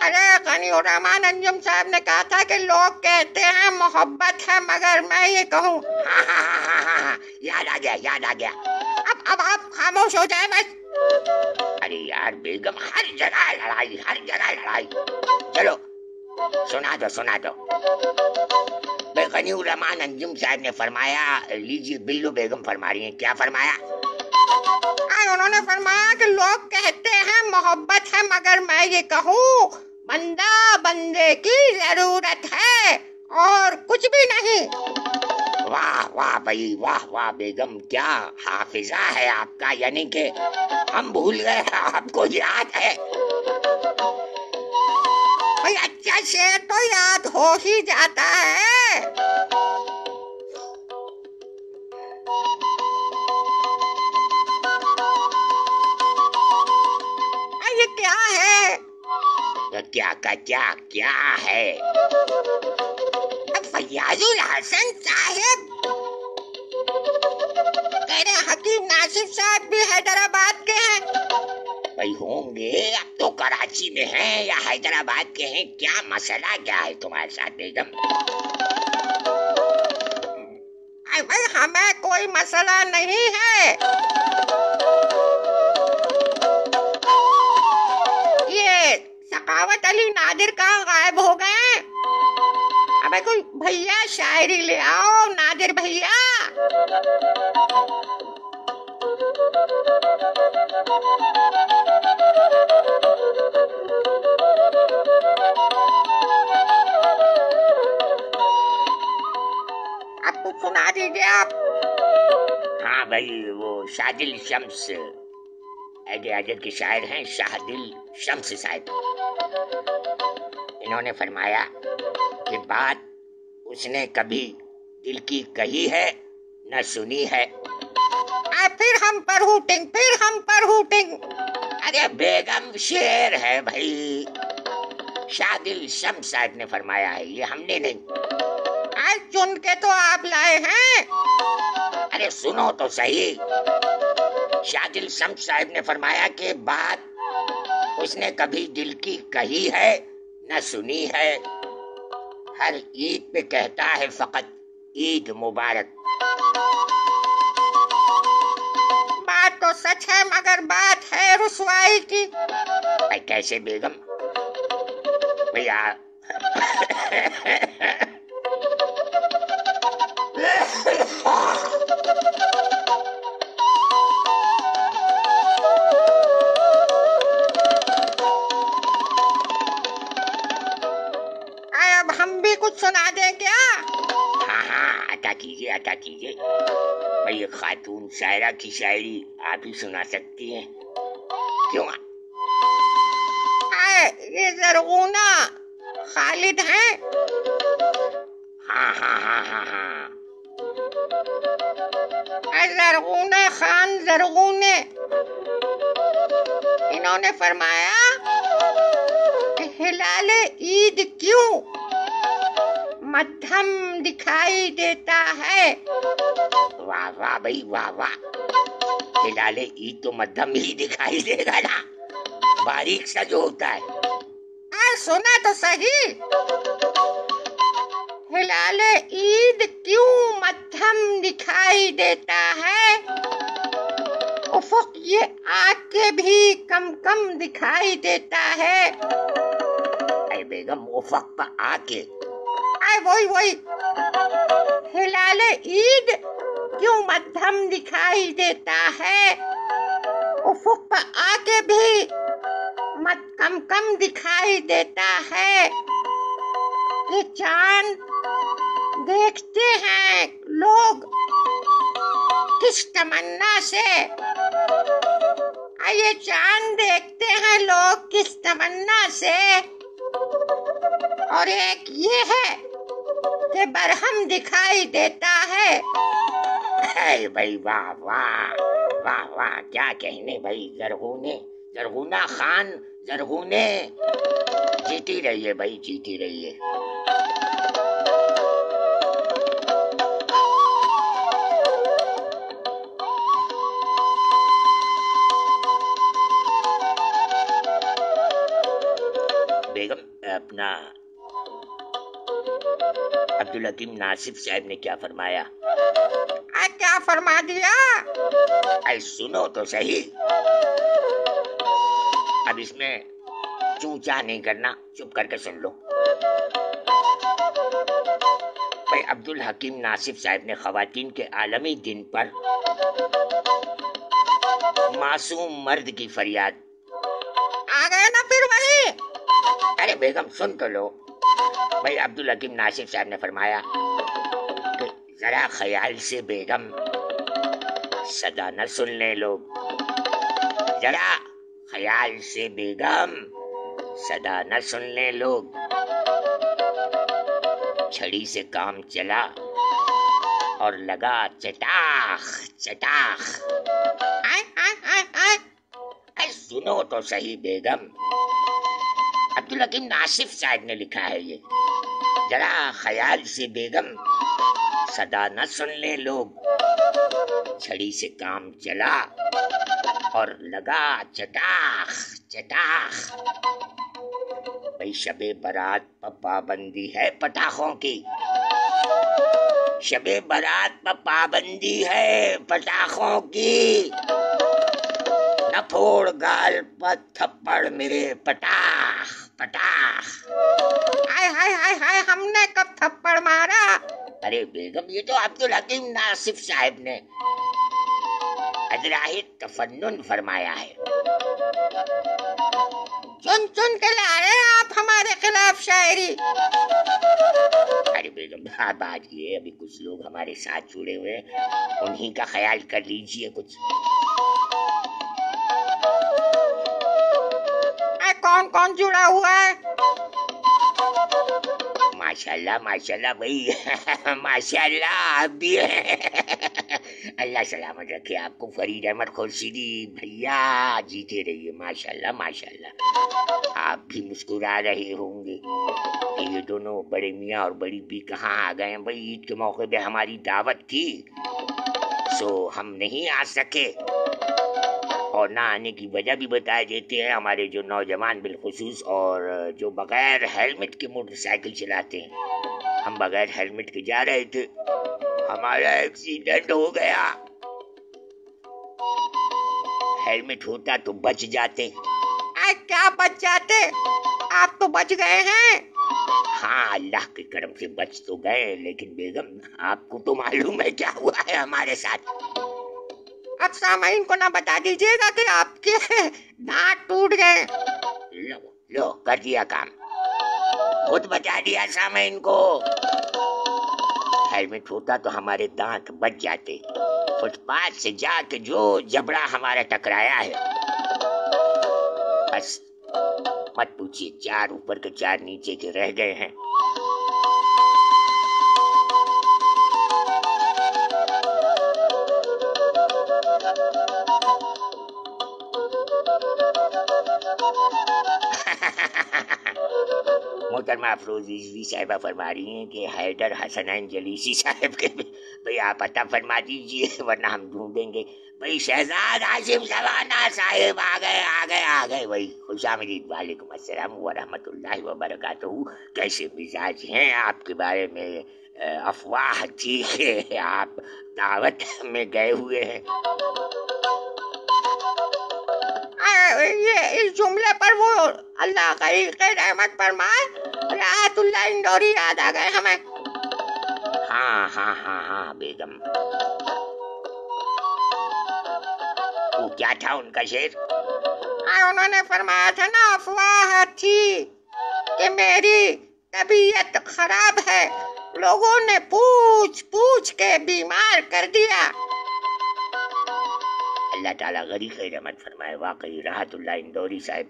ارے غنی الرحمن انجم صاحب نے کہا تھا کہ لوگ کہتے ہیں محبت ہے مگر میں یہ کہوں۔ ہاں یاد آ گیا، یاد آ گیا۔ اب آپ خاموش ہو جائیں بس۔ ارے یار بیگم ہر جگہ لڑائی، ہر جگہ لڑائی۔ چلو سنا دو۔ غنی الرحمن انجم صاحب نے فرمایا، لیجیے بلو بیگم فرما رہی ہیں، کیا فرمایا؟ انہوں نے فرمایا کہ لوگ کہتے ہیں محبت ہے مگر میں یہ کہوں بندہ بندے کی ضرورت ہے اور کچھ بھی نہیں۔ वाह वाह भाई वाह वाह बेगम, क्या हाफिजा है आपका, यानी कि हम भूल गए आपको याद है। भाई अच्छा शेर तो याद हो ही जाता है। ये क्या है? तो क्या का क्या है? फैयाजुल हसन साहब, कह रहे हकीम नासिफ साहब भी हैदराबाद के हैं। भाई होंगे, अब तो कराची में हैं या हैदराबाद के हैं, क्या मसला क्या है तुम्हारे साथ बेगम? भाई हमें कोई मसला नहीं है, ये सखावत अली नादिर कहाँ गायब हो गए? अबे कोई भैया शायरी ले आओ, नादिर भैया। अब कुछ सुना दीजिए आप। हाँ भाई, वो शादिल शम्स अजद के शायर हैं, शाहदिल शम्स साहब। इन्होंने फरमाया कि बात उसने कभी दिल की कही है न सुनी है। फिर हम पर हूटिंग। अरे बेगम शेर है भाई, शादिल शम्स साहब ने फरमाया है, ये हमने नहीं। आज चुन के तो आप लाए हैं। अरे सुनो तो सही, शादिल शम्स साहब ने फरमाया कि बात उसने कभी दिल की कही है न सुनी है, हर ईद पे कहता है फकत ईद मुबारक। बात तो सच है मगर बात है रुसवाई की। कैसे बेगम? भैया अब हम भी कुछ सुना दें क्या? हाँ अता कीजिए भाई, ये खातून शायरा की शायरी आप ही सुना सकती हैं, क्यों? ये ज़रगूना खालिद हैं। हाँ ज़रगूना खान ज़रगूने, इन्होंने फरमाया हिलाले ईद क्यों मध्यम दिखाई देता है। वाह वाह भाई वाह वाह, हिलाले ईद तो मध्यम ही दिखाई देगा ना, बारीक सा जो होता है। सुना तो सही, हिलाले ईद क्यों मध्यम दिखाई देता है, उफुक ये आके भी कम कम दिखाई देता है। अरे बेगम उफक पर आके, वही हिलाले ईद क्यों मध्यम दिखाई देता है, उफुक पर आके भी कम कम दिखाई देता है। ये चांद देखते हैं लोग किस तमन्ना से, ये चांद देखते हैं लोग किस तमन्ना से, और एक ये है कि बरहम दिखाई देता है। भाई वाह वाह वाह वाह, क्या कहने भाई, ज़रगूना खान ज़रगूने, जीती रहिए भाई, जीती रहिए। बेगम अपना अब्दुल हकीम नासिफ साहब ने क्या फरमाया? क्या फरमा दिया? सुनो तो सही, अब इसमें चूचा नहीं करना, चुप करके सुन लो। भाई अब्दुल हकीम नासिफ साहब ने खवातीन के आलमी दिन पर मासूम मर्द की फरियाद। आ गए ना फिर वही? अरे बेगम सुन तो लो। भाई अब्दुल हकीम नासिफ साहब ने फरमाया कि ذرا خیال سے بیگم، صدا نہ سن لے لوگ. ذرا خیال سے بیگم، صدا نہ سن لے لوگ. چھڑی سے کام چلا اور لگا چٹاخ چٹاخ. سنو تو صحیح بیگم، عبدالحکیم ناصف صاحب نے لکھا ہے یہ. ذرا خیال سے بیگم، صدا نہ سن لے لوگ. چھڑی سے کام چلا اور لگا چٹاخ چٹاخ. بھئی شب برات پر پابندی ہے پٹاخوں کی، شب برات پر پابندی ہے پٹاخوں کی. نہ پھوڑ گال پر تھپڑ میرے پٹاخ پٹاخ. ہائے ہائے ہائے ہائے، ہم نے کب تھپڑ مارا؟ ارے بیگم، یہ تو عبدالحکیم ناصف صاحب نے اجراح تفنن فرمایا ہے. چن چن کے لا رہے ہیں آپ ہمارے خلاف شاعری. ارے بیگم، بات یہ ہے ابھی کچھ لوگ ہمارے ساتھ جڑے ہوئے ہیں، انہی کا خیال کر لیجئے کچھ. کون کون جڑا ہوا ہے؟ ماشاءاللہ ماشاءاللہ بھائی، ماشاءاللہ آپ بھی ہیں. اللہ سلامت رکھے آپ کو. فرید احمد خورشیدی بھیا جیتے رہیے. ماشاءاللہ ماشاءاللہ. آپ بھی مسکرا رہے ہوں گے. یہ دونوں بڑے میاں اور بڑی بی کہاں آ گئے ہیں بھائی؟ عید کے موقع پہ ہماری دعوت تھی سو ہم نہیں آ سکے، اور نہ آنے کی وجہ بھی بتا دیتے ہیں. ہمارے جو نوجوان بالخصوص اور جو بغیر ہیلمٹ کے موٹر سائیکل چلاتے ہیں، ہم بغیر ہیلمٹ کے جا رہے تھے، ہمارا ایکسیڈنٹ ہو گیا. ہیلمٹ ہوتا تو بچ جاتے. کیا بچ جاتے؟ آپ تو بچ گئے ہیں. ہاں اللہ کے کرم سے بچ تو گئے، لیکن بیگم آپ کو تو معلوم ہے کیا ہوا ہے ہمارے ساتھ. اب سامعین کو نہ بتا دیجیے گا کہ آپ کے دانت ٹوٹ گئے. لو کر دیا کام، خود بتا دیا سامعین کو. ہیلمٹ ہوتا تو ہمارے دانت بچ جاتے. فٹ پاتھ سے جا کے جو جبڑا ہمارا ٹکرایا ہے، بس مت پوچھیے، 4 اوپر کے 4 نیچے کے رہ گئے ہیں. محترمہ افروز رضوی صاحبہ فرما رہی ہیں کہ حیدر حسنین جلیسی صاحب کے بھئی آپ عطا فرما دیجئے ورنہ ہم ڈھونڈیں گے. بھئی شہزاد ہاشم سبانہ صاحب آ گئے بھئی. خوش آمدید. وعلیکم السلام ورحمۃ اللہ وبرکاتہ. کیسے مزاج ہیں؟ آپ کے بارے میں افواہ تھی کہ آپ دعوت میں گئے ہوئے ہیں. یہ اس جملے پر وہ اللہ کا رحمت فرمائے، راحت اللہ اندوری یاد آ گئے ہمیں. ہاں بیگم. وہ کیا تھا ان کا شعر؟ انہوں نے فرمایا تھا نا، افواہ تھی کہ میری طبیعت خراب ہے، لوگوں نے پوچھ پوچھ کے بیمار کر دیا. اللہ تعالیٰ غریق رحمت فرمائے. واقعی راحت اللہ اندوری صاحب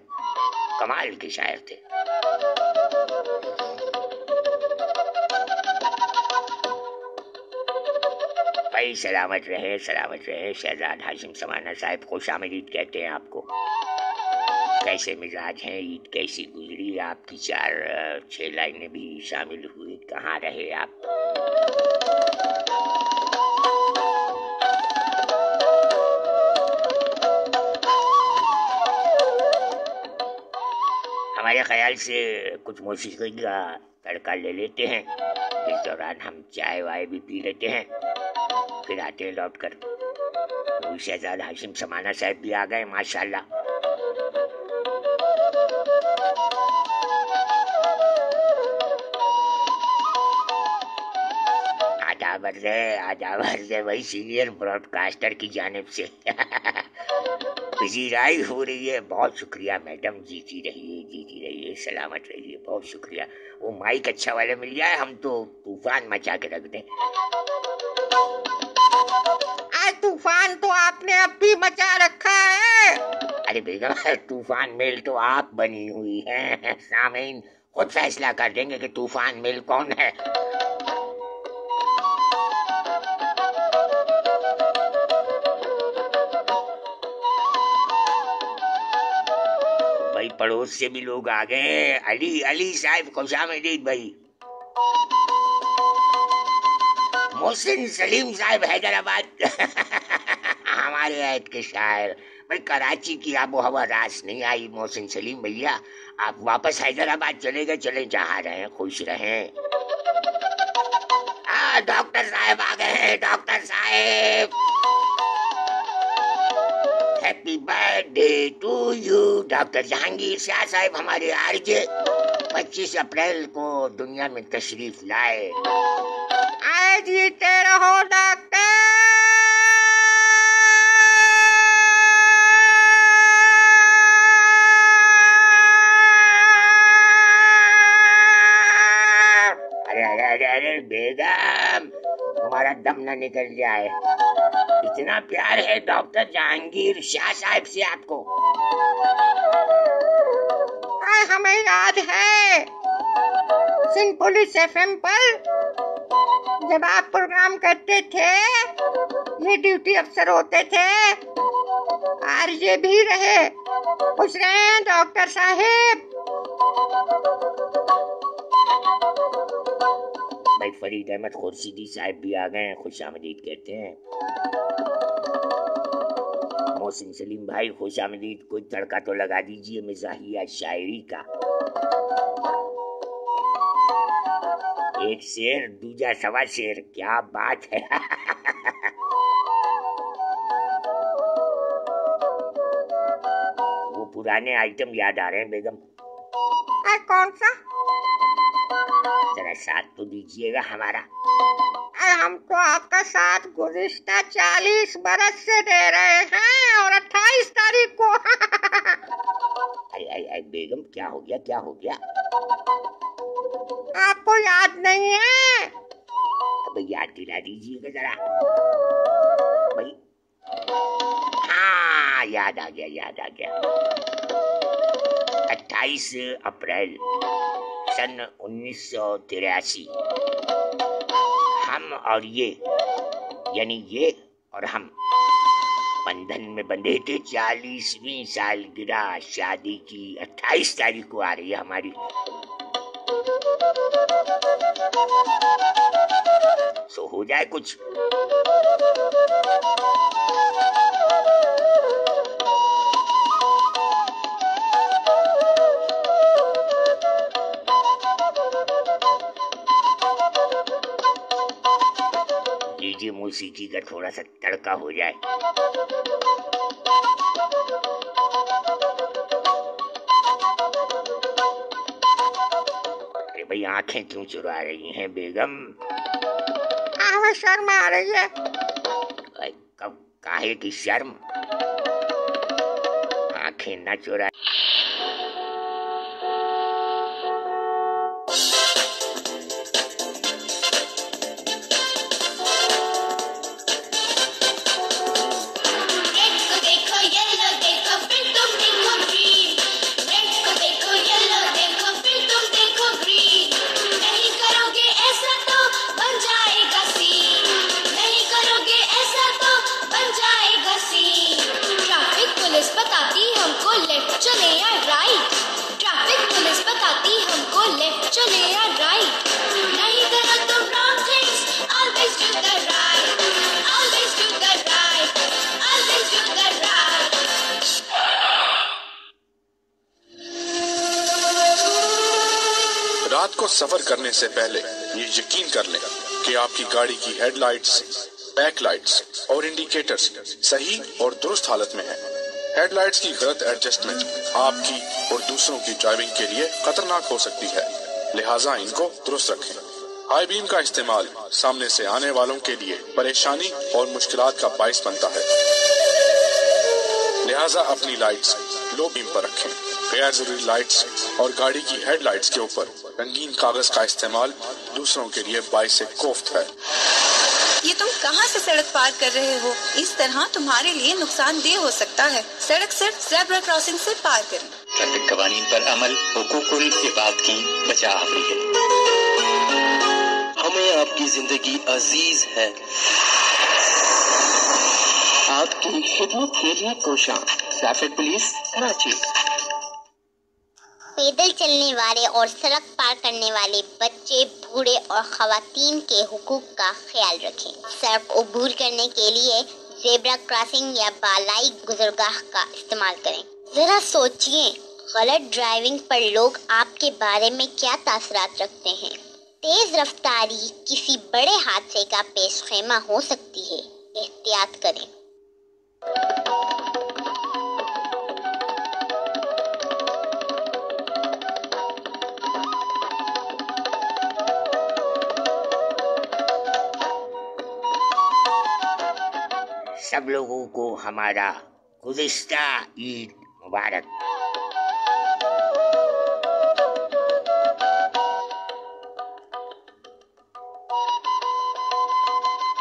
کمال کے شاعر تھے. بھائی سلامت رہے شہزاد ہاشم سبانہ صاحب. خوش آمدید کہتے ہیں آپ کو. کیسے مزاج ہیں؟ عید کیسی گزری؟ آپ کی 4-6 لائنیں بھی شامل ہوئی. کہاں رہے آپ؟ ہمارے خیال سے کچھ موسیقی کا تڑکا لے لیتے ہیں. اس دوران ہم چائے وائے بھی پی لیتے ہیں، پھر آتے ہیں لوٹ کر. شہزاد ہاشم سبانہ صاحب بھی آ گئے ماشاءاللہ. آداب وہی سینئر براڈ کاسٹر کی جانب سے پذیرائی ہو رہی ہے. بہت شکریہ میڈم. جیتی رہیے سلامت رہیے. بہت شکریہ. وہ مائک اچھا والا مل جائے، ہم تو तूफान मचा के रख दें। तूफान तो आपने अब भी मचा रखा है। अरे बेगम, तूफान मेल तो आप बनी हुई हैं। सामीन खुद फैसला कर देंगे कि तूफान मेल कौन है। भाई पड़ोस से भी लोग आ गए। अली साहब खुशामदीद भाई। मोहसिन सलीम साहब हैदराबाद हमारे ऐद के शायर। भाई कराची की आबो हवा रास नहीं आई मोहसिन सलीम भैया, आप वापस हैदराबाद चले गए। चले जहाँ रहे खुश रहें। डॉक्टर साहब आ गए हैं। डॉक्टर साहब, happy birthday to you. Doctor Jahangir Shah साहब हमारे आरजे 25 अप्रैल को दुनिया में तशरीफ लाए। आए जीते रहो डॉक्टर। अरे बेगम, तुम्हारा दम न निकल जाए। इतना प्यार है डॉक्टर जहांगीर शाह साहब से आपको। हमें याद है सिंह पुलिस FM पर जब आप प्रोग्राम करते थे, ये ड्यूटी अफसर होते थे, आरजे भी रहे। खुश रहे डॉक्टर साहब। भाई फरीद अहमद खुर्शीदी साहब भी आ गए हैं, खुशामदीद कहते हैं। मोहसिन सलीम भाई खुशामदीद। कोई तड़का तो लगा दीजिए मिजाहिया शायरी का। एक शेर दूजा सवा शेर, क्या बात है। वो पुराने आइटम याद आ रहे हैं बेगम। कौन सा? जरा साथ तो दीजिएगा हमारा। हम तो आपका साथ गुज़िश्ता 40 बरस से दे रहे हैं और 28 तारीख को। अरे बेगम, क्या हो गया क्या हो गया? आपको याद नहीं है? अब याद दिला दीजिएगा जरा भाई। हाँ, याद आ गया। 28 अप्रैल सन 1983 हम और ये, यानी ये और हम बंधन में बंधे थे। 40वीं सालगिरह शादी की 28 तारीख को आ रही है हमारी। सो हो जाए कुछ। लीजिए मौसीकी का थोड़ा सा तड़का हो जाए। अरे भाई आंखें क्यों चुरा रही हैं बेगम? शर्म आ रही है। कब काहे की शर्म? आंखें न चुरा। रात को सफर करने से पहले ये यकीन कर लें कि आपकी गाड़ी की हेडलाइट्स, बैकलाइट्स और इंडिकेटर्स सही और दुरुस्त हालत में है। हेडलाइट्स की गलत एडजस्टमेंट आपकी और दूसरों की ड्राइविंग के लिए खतरनाक हो सकती है, लिहाजा इनको दुरुस्त रखें। हाई बीम का इस्तेमाल सामने से आने वालों के लिए परेशानी और मुश्किलात का बाइस बनता है, लिहाजा अपनी लाइट्स लो बीम पर रखें। गैर जरूरी लाइट्स और गाड़ी की हेडलाइट्स के ऊपर रंगीन कागज का इस्तेमाल दूसरों के लिए बाइस कोफ्त है। ये तुम कहाँ से सड़क पार कर रहे हो? इस तरह तुम्हारे लिए नुकसानदेह हो सकता है। सड़क सिर्फ ज़ेब्रा क्रॉसिंग से पार करें। ट्रैफिक कवानीन पर अमल हुकूकुल इबाद की बचाव है। हमें आपकी जिंदगी अजीज है। आपकी खिदमत के लिए कोशां, ट्रैफिक पुलिस कराची। पैदल चलने वाले और सड़क पार करने वाले बच्चे, बूढ़े और खवातीन के हुकूक का ख्याल रखें। सड़क अबूर करने के लिए ज़ेब्रा क्रॉसिंग या बालाई गुजरगाह का इस्तेमाल करें। जरा सोचिए, गलत ड्राइविंग पर लोग आपके बारे में क्या तासरात रखते हैं। तेज रफ्तारी किसी बड़े हादसे का पेश खेमा हो सकती है, एहतियात करें। सब लोगों को हमारा गुज़िश्ता ईद मुबारक।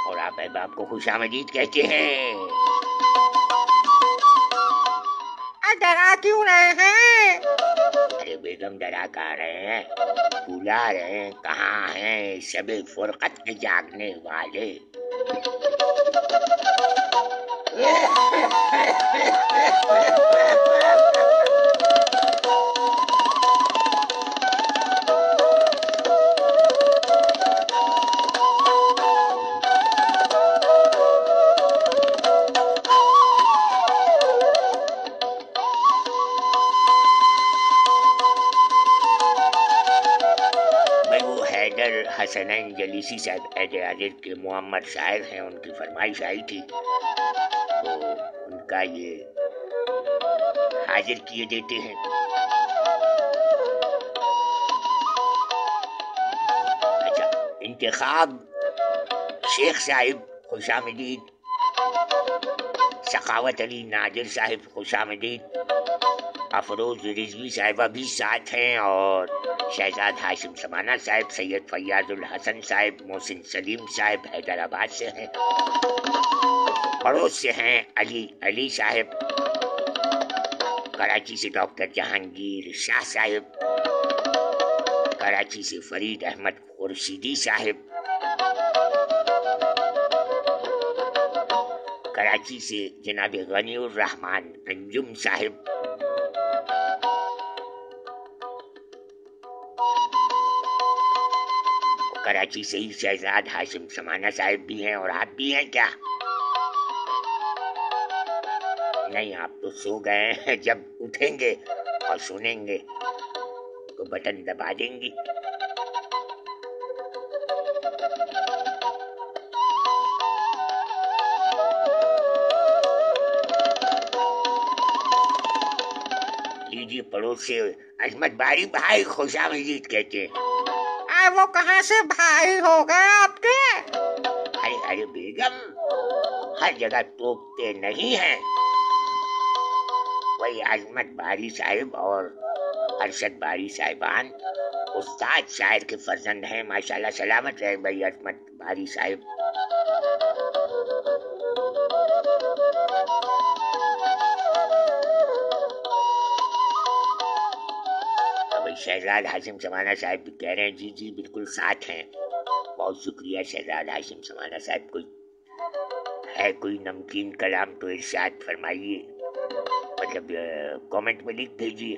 और आप अहबाब को खुशामदीद कहते हैं। डरा क्यों रहे हैं? अरे बेगम, डरा कहाँ रहे हैं, बुला रहे हैं। कहाँ हैं शबे फुरकत के जागने वाले? हसनैन जलीसी साहब एजाज़त के मुअम्मर शायर हैं, उनकी फरमाइश आई थी तो उनका ये हाजिर किए देते हैं। अच्छा, इंतखाब शेख साहिब खुशामदीद, सखावत अली नादिर साहिब खुशामदीद, अफरोज रिजवी साहिबा भी साथ हैं और शहजाद हाशिम समाना साहिब, सैयद फैयाजुल हसन साहिब, मोहसिन सलीम साहिब हैदराबाद से हैं। पड़ोस से हैं अली साहिब, कराची से डॉक्टर जहांगीर शाह साहिब, कराची से फरीद अहमद खुर्शीदी साहिब, कराची से जनाब गनीउर रहमान अंजुम साहिब, कराची से ही शहजाद हाशिम समाना साहिब भी हैं। और आप भी हैं क्या? नहीं, आप तो सो गए हैं। जब उठेंगे और सुनेंगे तो बटन दबा देंगी। लीजिए, पड़ोस से अजमत बारी भाई खुशामदीद कहते हैं। वो कहाँ से भाई हो गए आपके? अरे बेगम, हर जगह टोकते नहीं हैं। वही अजमत बारी साहिब और अरशद बारी साहिबान उस्ताद शायर के फर्जंद हैं। माशाल्लाह, सलामत रहे भाई अजमत बारी साहिब। शहजाद हाशिम समाना साहब भी कह रहे हैं जी बिल्कुल साथ हैं। बहुत शुक्रिया शहजाद हाशिम समाना साहब। कोई नमकीन कलाम तो इरशाद फरमाइए, मतलब कमेंट में लिख दीजिए।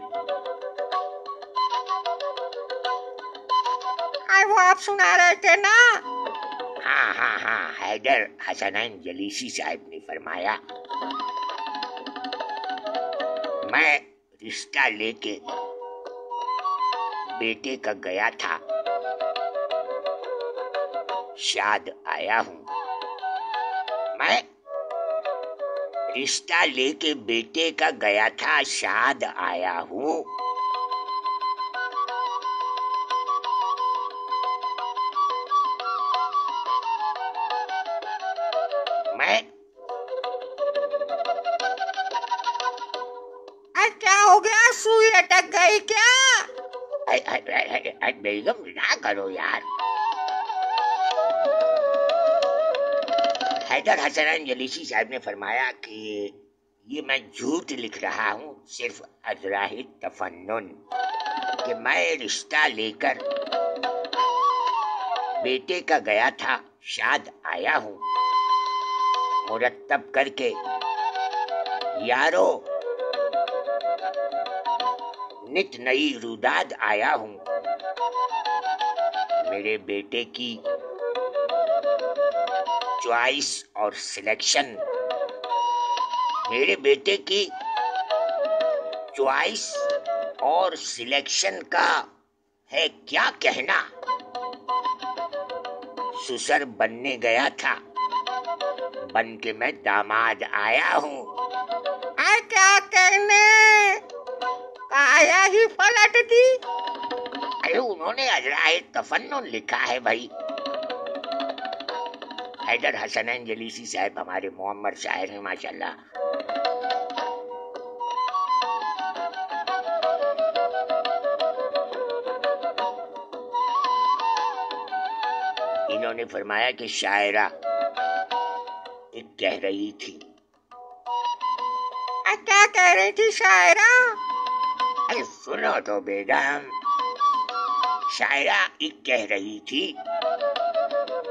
वो आप सुना रहे थे ना? हाँ, हैदर हसनैन जलीसी साहब ने फरमाया, मैं रिश्ता लेके बेटे का गया था, शाद आया हूँ। मैं रिश्ता लेके बेटे का गया था, शाद आया हूँ। मैं क्या हो गया? सुई बेगम ना करो यार। हैदर हसन जलीसी साहब ने फरमाया कि ये मैं झूठ लिख रहा हूँ, सिर्फ अजराही तफन्नुन, कि मैं रिश्ता लेकर बेटे का गया था, शाद आया हूँ, मुरत्तब करके यारो नित नई रुदाद आया हूँ। मेरे बेटे की चॉइस और सिलेक्शन, मेरे बेटे की चॉइस और सिलेक्शन का है क्या कहना। ससुर बनने गया था, बन के मैं दामाद आया हूँ। क्या कहने, काया ही पलट दी। अरे उन्होंने अजराए तफन्नुन लिखा है भाई। हैदर हसन जलीसी साहब हमारे मोहम्मद शायर हैं माशाल्लाह। इन्होंने फरमाया कि शायरा एक कह रही थी। क्या कह रही थी शायरा? अरे सुनो तो बेगम, शायरा एक कह रही थी,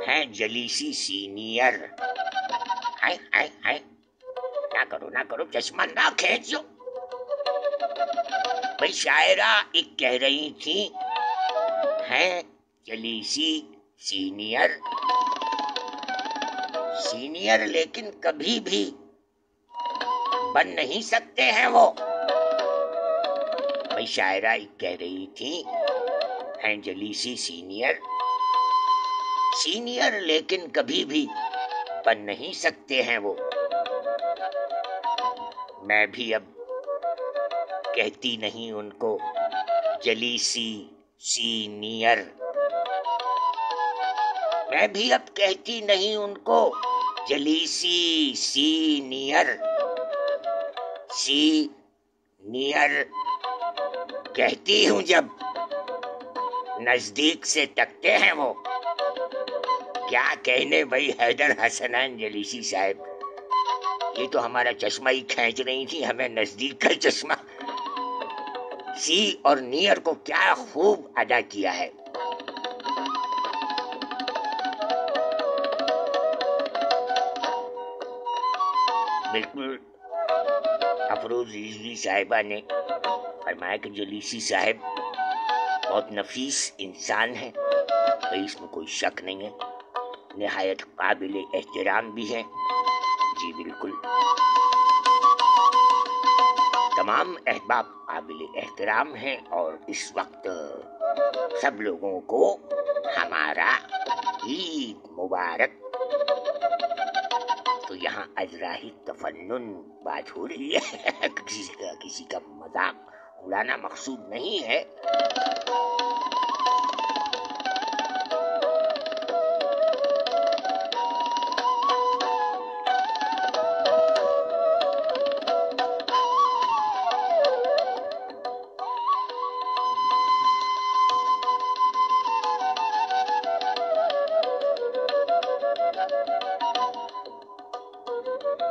हैं जलीसी सीनियर। हाय हाय हाय, ना करो चश्मा ना खींचो भाई। शायरा एक कह रही थी, हैं जलीसी सीनियर, सीनियर लेकिन कभी भी बन नहीं सकते हैं वो। भाई शायरा एक कह रही थी, हैं जलीसी सीनियर, सीनियर लेकिन कभी भी बन नहीं सकते हैं वो। मैं भी अब कहती नहीं उनको जलीसी सीनियर, मैं भी अब कहती नहीं उनको जलीसी सीनियर। सीनियर कहती हूँ जब नजदीक से तकते हैं वो। क्या कहने भाई हैदर हसन जलीसी साहब, ये तो हमारा चश्मा ही खींच रही थी, हमें नजदीक का चश्मा। सी और नियर को क्या खूब अदा किया है। बिल्कुल अफरोज रिजवी साहिबा ने फरमाया कि जलीसी साहब बहुत नफीस इंसान है, तो इसमें कोई शक नहीं है, निहायत काबिल एहतराम भी है। जी बिल्कुल, तमाम अहबाब काबिल एहतराम हैं और इस वक्त सब लोगों को हमारा ईद मुबारक। तो यहाँ अजराही तफन्नुन बात हो रही है, किसी का मजाक उड़ाना मकसूद नहीं है।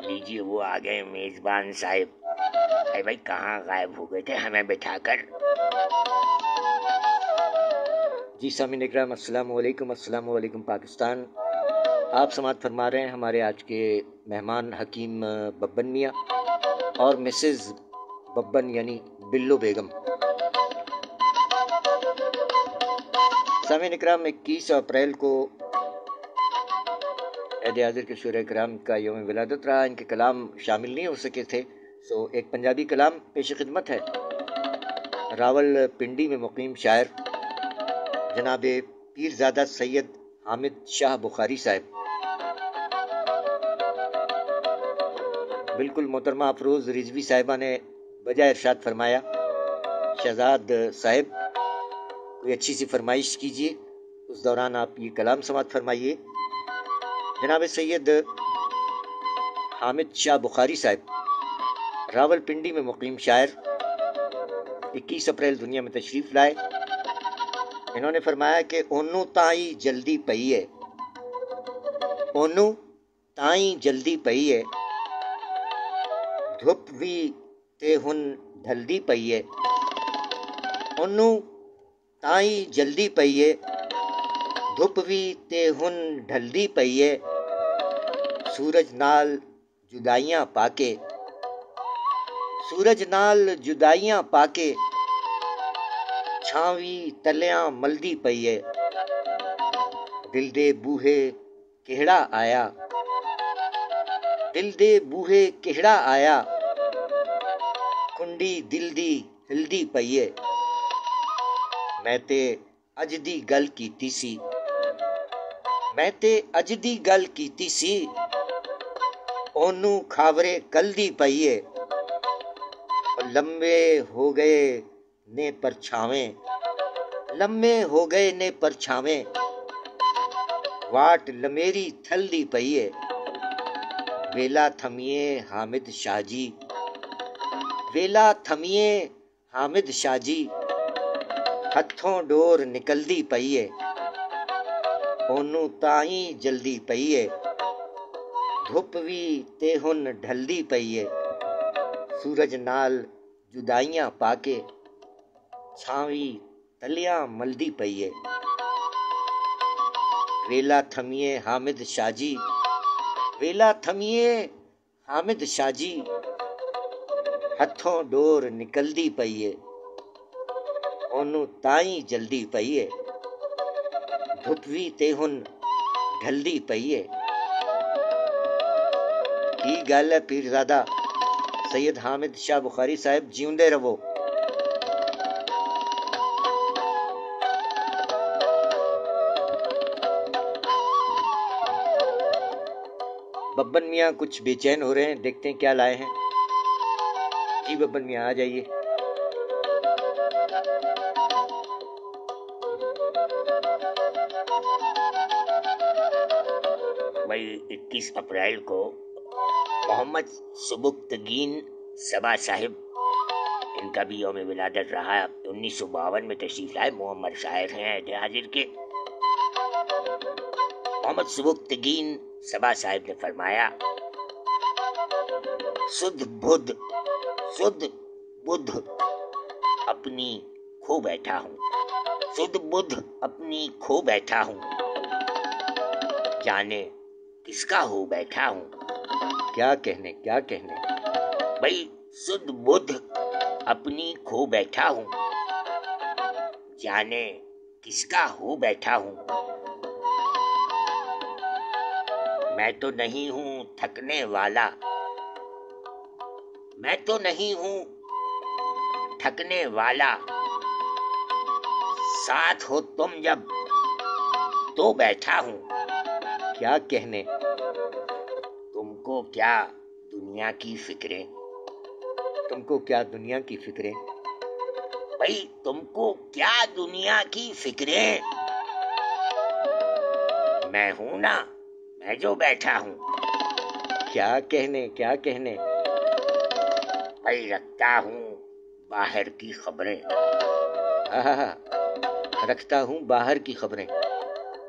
लीजिए वो आ गए मेजबान साहिब। अरे भाई कहाँ गायब हो गए थे हमें बिठाकर। जी सामीन इकराम, अस्सलाम वालेकुम पाकिस्तान। आप समाअत फरमा रहे हैं हमारे आज के मेहमान हकीम बब्बन मियाँ और मिसेज़ बब्बन यानी बिल्लो बेगम। सामीन इकराम, 21 अप्रैल को ऐद हाज़िर के शूरा कराम का यौम विलादत रहा। इनके कलाम शामिल नहीं हो सके थे, सो एक पंजाबी कलाम पेश खिदमत है। रावल पिंडी में मुकीम शायर जनाब पीरज़ादा सैयद हामिद शाह बुखारी साहब। बिल्कुल मोहतरमा अफरोज़ रिजवी साहिबा ने बजाय इरशाद फरमाया, शहजाद साहब कोई अच्छी सी फरमाइश कीजिए, उस दौरान आप ये कलाम समाअत फरमाइए। जनाब सैयद हामिद शाह बुखारी साहब रावलपिंडी में मुकीम शायर 21 अप्रैल दुनिया में तशरीफ़ लाए। انہوں نے فرمایا کہ اونو تائی جلدی پئی ہے، اونو تائی جلدی پئی ہے، دھپ بھی تے ہن ڈھلدی پئی ہے، اونو تائی جلدی پئی ہے، دھپ بھی تے ہن ڈھلدی پئی ہے، سورج نال جدائیاں پا کے، سورج نال جدائیاں پا کے، چھاوی تلیاں ملدی پئی ہے، دل دے بوہے کہڑا آیا، دل دے بوہے کہڑا آیا، کنڈی دل دی ہلدی پئی ہے، میں تے اج دی گل کیتی سی، میں تے اج دی گل کیتی سی، اونو کھاورے کل دی پئی ہے، لمبے ہو گئے نے پرچھاویں، لمبے ہو گئے نے پرچھاویں، واٹ لمیری تھل دی پئی ہے، ویلا تھمیے حامد شاہ جی، ویلا تھمیے حامد شاہ جی، ہتھوں ڈور نکلدی پئی ہے، اونو تائیں جلدی پئی ہے، دھپ بھی تے ہن ڈھلدی پئی ہے، سورج نال جدائیاں پا کے، چھاوی تلیاں ملدی پئی ہے، ویلا تھمیے حامد شاہ جی، ویلا تھمیے حامد شاہ جی، ہتھوں ڈور نکلدی پئی ہے، اونو تائیں جلدی پئی ہے، دھپ بھی تے ہن ڈھلدی پئی ہے۔ کی گل ہے پیرزادہ سید حامد شاہ بخاری صاحب، جیوندے رہو۔ ببن میاں کچھ بے چین ہو رہے ہیں، دیکھتے ہیں کیا لائے ہیں۔ جی ببن میاں آ جائیے۔ بھائی 21 اپریل کو محمد سبکتگین صبا صاحب، ان کا بھی یوم ولادت رہا، 1952 میں تشریف لائے، محمد شاعر ہیں عہد حاضر کے۔ محمد سبکتگین صبا صاحب نے فرمایا، سدھ بدھ اپنی کھو بیٹھا ہوں، سدھ بدھ اپنی کھو بیٹھا ہوں، جانے کس کا ہو بیٹھا ہوں۔ کیا کہنے کیا کہنے، بھائی سدھ بدھ اپنی کھو بیٹھا ہوں، جانے کس کا ہو بیٹھا ہوں، میں تو نہیں ہوں تھکنے والا، میں تو نہیں ہوں تھکنے والا، ساتھ ہو تم جب تو بیٹھا ہوں۔ کیا کہنے، تم کو کیا دنیا کی فکریں، تم کو کیا دنیا کی فکریں، بھائی تم کو کیا دنیا کی فکریں، میں ہوں نا میں جو بیٹھا ہوں۔ کیا کہنے کیا کہنے، بھائی رکھتا ہوں باہر کی خبریں، رکھتا ہوں باہر کی خبریں،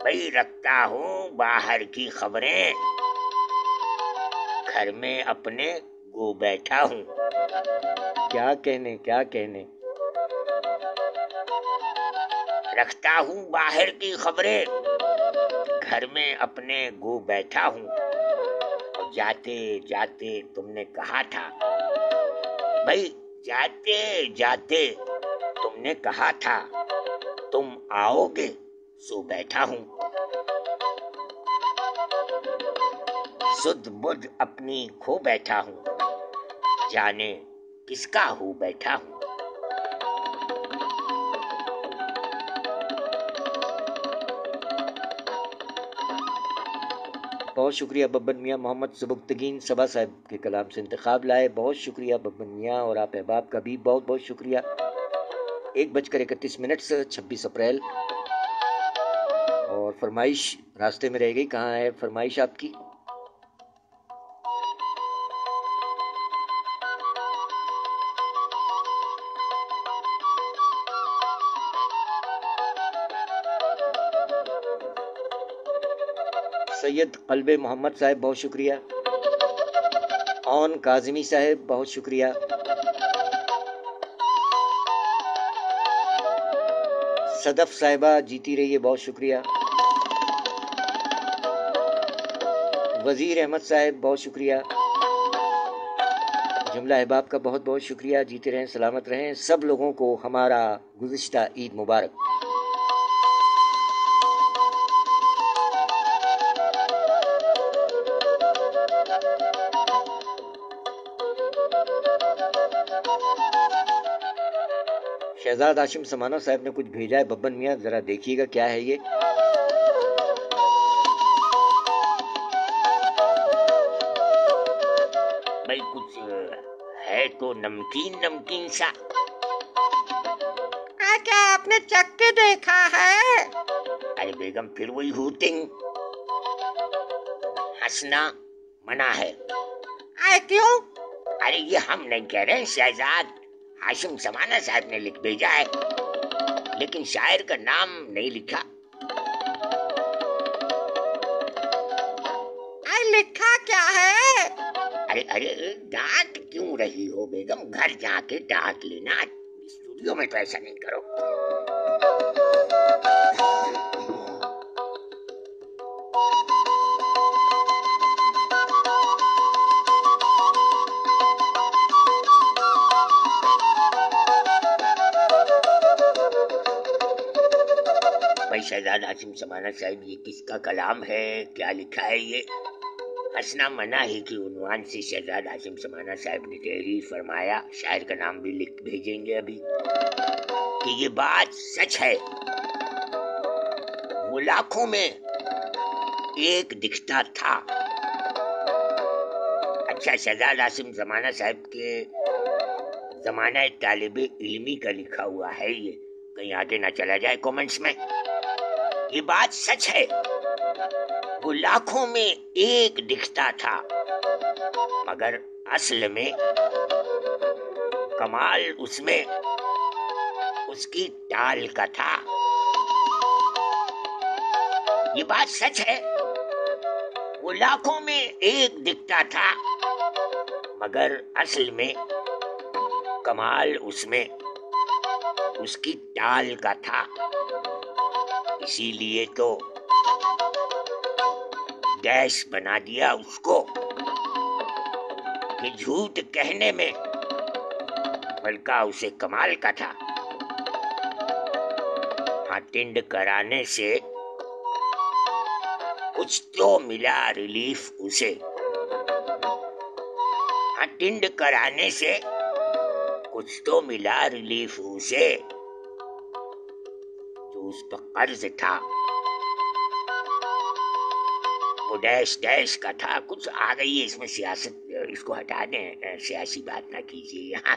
بھائی رکھتا ہوں باہر کی خبریں، گھر میں اپنے گو بیٹھا ہوں۔ کیا کہنے کیا کہنے، رکھتا ہوں باہر کی خبریں، گھر میں اپنے گو بیٹھا ہوں، اور جاتے جاتے تم نے کہا تھا، بھائی جاتے جاتے تم نے کہا تھا تم آؤ گے سو بیٹھا ہوں۔ سدھ بدھ اپنی کھو بیٹھا ہوں، جانے کس کا ہو بیٹھا ہوں۔ بہت شکریہ ببن میاں، محمد سبکتگین صبا صاحب کے کلام سے انتخاب لائے، بہت شکریہ ببن میاں، اور آپ احباب کا بھی بہت بہت شکریہ۔ 1:31 26 اپریل، اور فرمائش راستے میں رہ گئی، کہاں ہے فرمائش آپ کی؟ سید قلب محمد صاحب بہت شکریہ. اون کاظمی صاحب بہت شکریہ. صدف صاحبہ جیتی رہیے، بہت شکریہ. وزیر احمد صاحب بہت شکریہ. جملہ احباب کا بہت بہت شکریہ. جیتے رہیں، سلامت رہیں. سب لوگوں کو ہمارا گزشتہ عید مبارک. شہزاد ہاشم سمانہ صاحب نے کچھ بھیجا ہے ببن میاں، ذرا دیکھیے گا کیا ہے یہ. بھائی کچھ ہے تو نمکین نمکین سا. کیا آپ نے چک کے دیکھا ہے؟ ارے بیگم پھر وہی ہوٹنگ. ہنسنا منع ہے. کیوں؟ ارے یہ ہم نہیں کہہ رہے، شہزاد ہاشم سمانہ صاحب نے لکھ بھیجا ہے، لیکن شاعر کا نام نہیں لکھا. لکھا کیا ہے؟ ارے ارے ڈانٹ کیوں رہی ہو بیگم؟ گھر جا کے ڈانٹ لینا، اسٹوڈیو میں تو ایسا نہیں کرو. بھائی شہزاد ہاشم سمانہ صاحب یہ کس کا کلام ہے؟ کیا لکھا ہے یہ؟ ہنسنا منع ہے کہ عنوان سے شہزاد ہاشم سمانہ صاحب نے تحریر فرمایا. شاعر کا نام بھی لکھ بھیجیں گے ابھی کہ یہ بات سچ ہے. وہ لاکھوں میں ایک دکھتا تھا. اچھا شہزاد ہاشم سمانہ صاحب کے زمانہ طالب علمی کا لکھا ہوا ہے یہ، کہیں آگے نہ چلا جائے کومنٹس میں. یہ بات سچ ہے، وہ لاکھوں میں ایک دکھتا تھا، مگر اصل میں کمال اس میں اس کی ٹال کا تھا. یہ بات سچ ہے، وہ لاکھوں میں ایک دکھتا تھا، مگر اصل میں کمال اس میں اس کی ٹال کا تھا. اسی لیے تو ڈیش بنا دیا اس کو کہ جھوٹ کہنے میں بلکہ اسے کمال کا تھا. اٹینڈ کرانے سے کچھ تو ملا ریلیف اسے. اٹینڈ کرانے سے کچھ تو ملا ریلیف اسے. جو اس پر قرض تھا وہ ڈیش ڈیش کا تھا. کچھ آ گئی ہے اس میں سیاست، اس کو ہٹا دیں، سیاسی بات نہ کیجیے یہاں.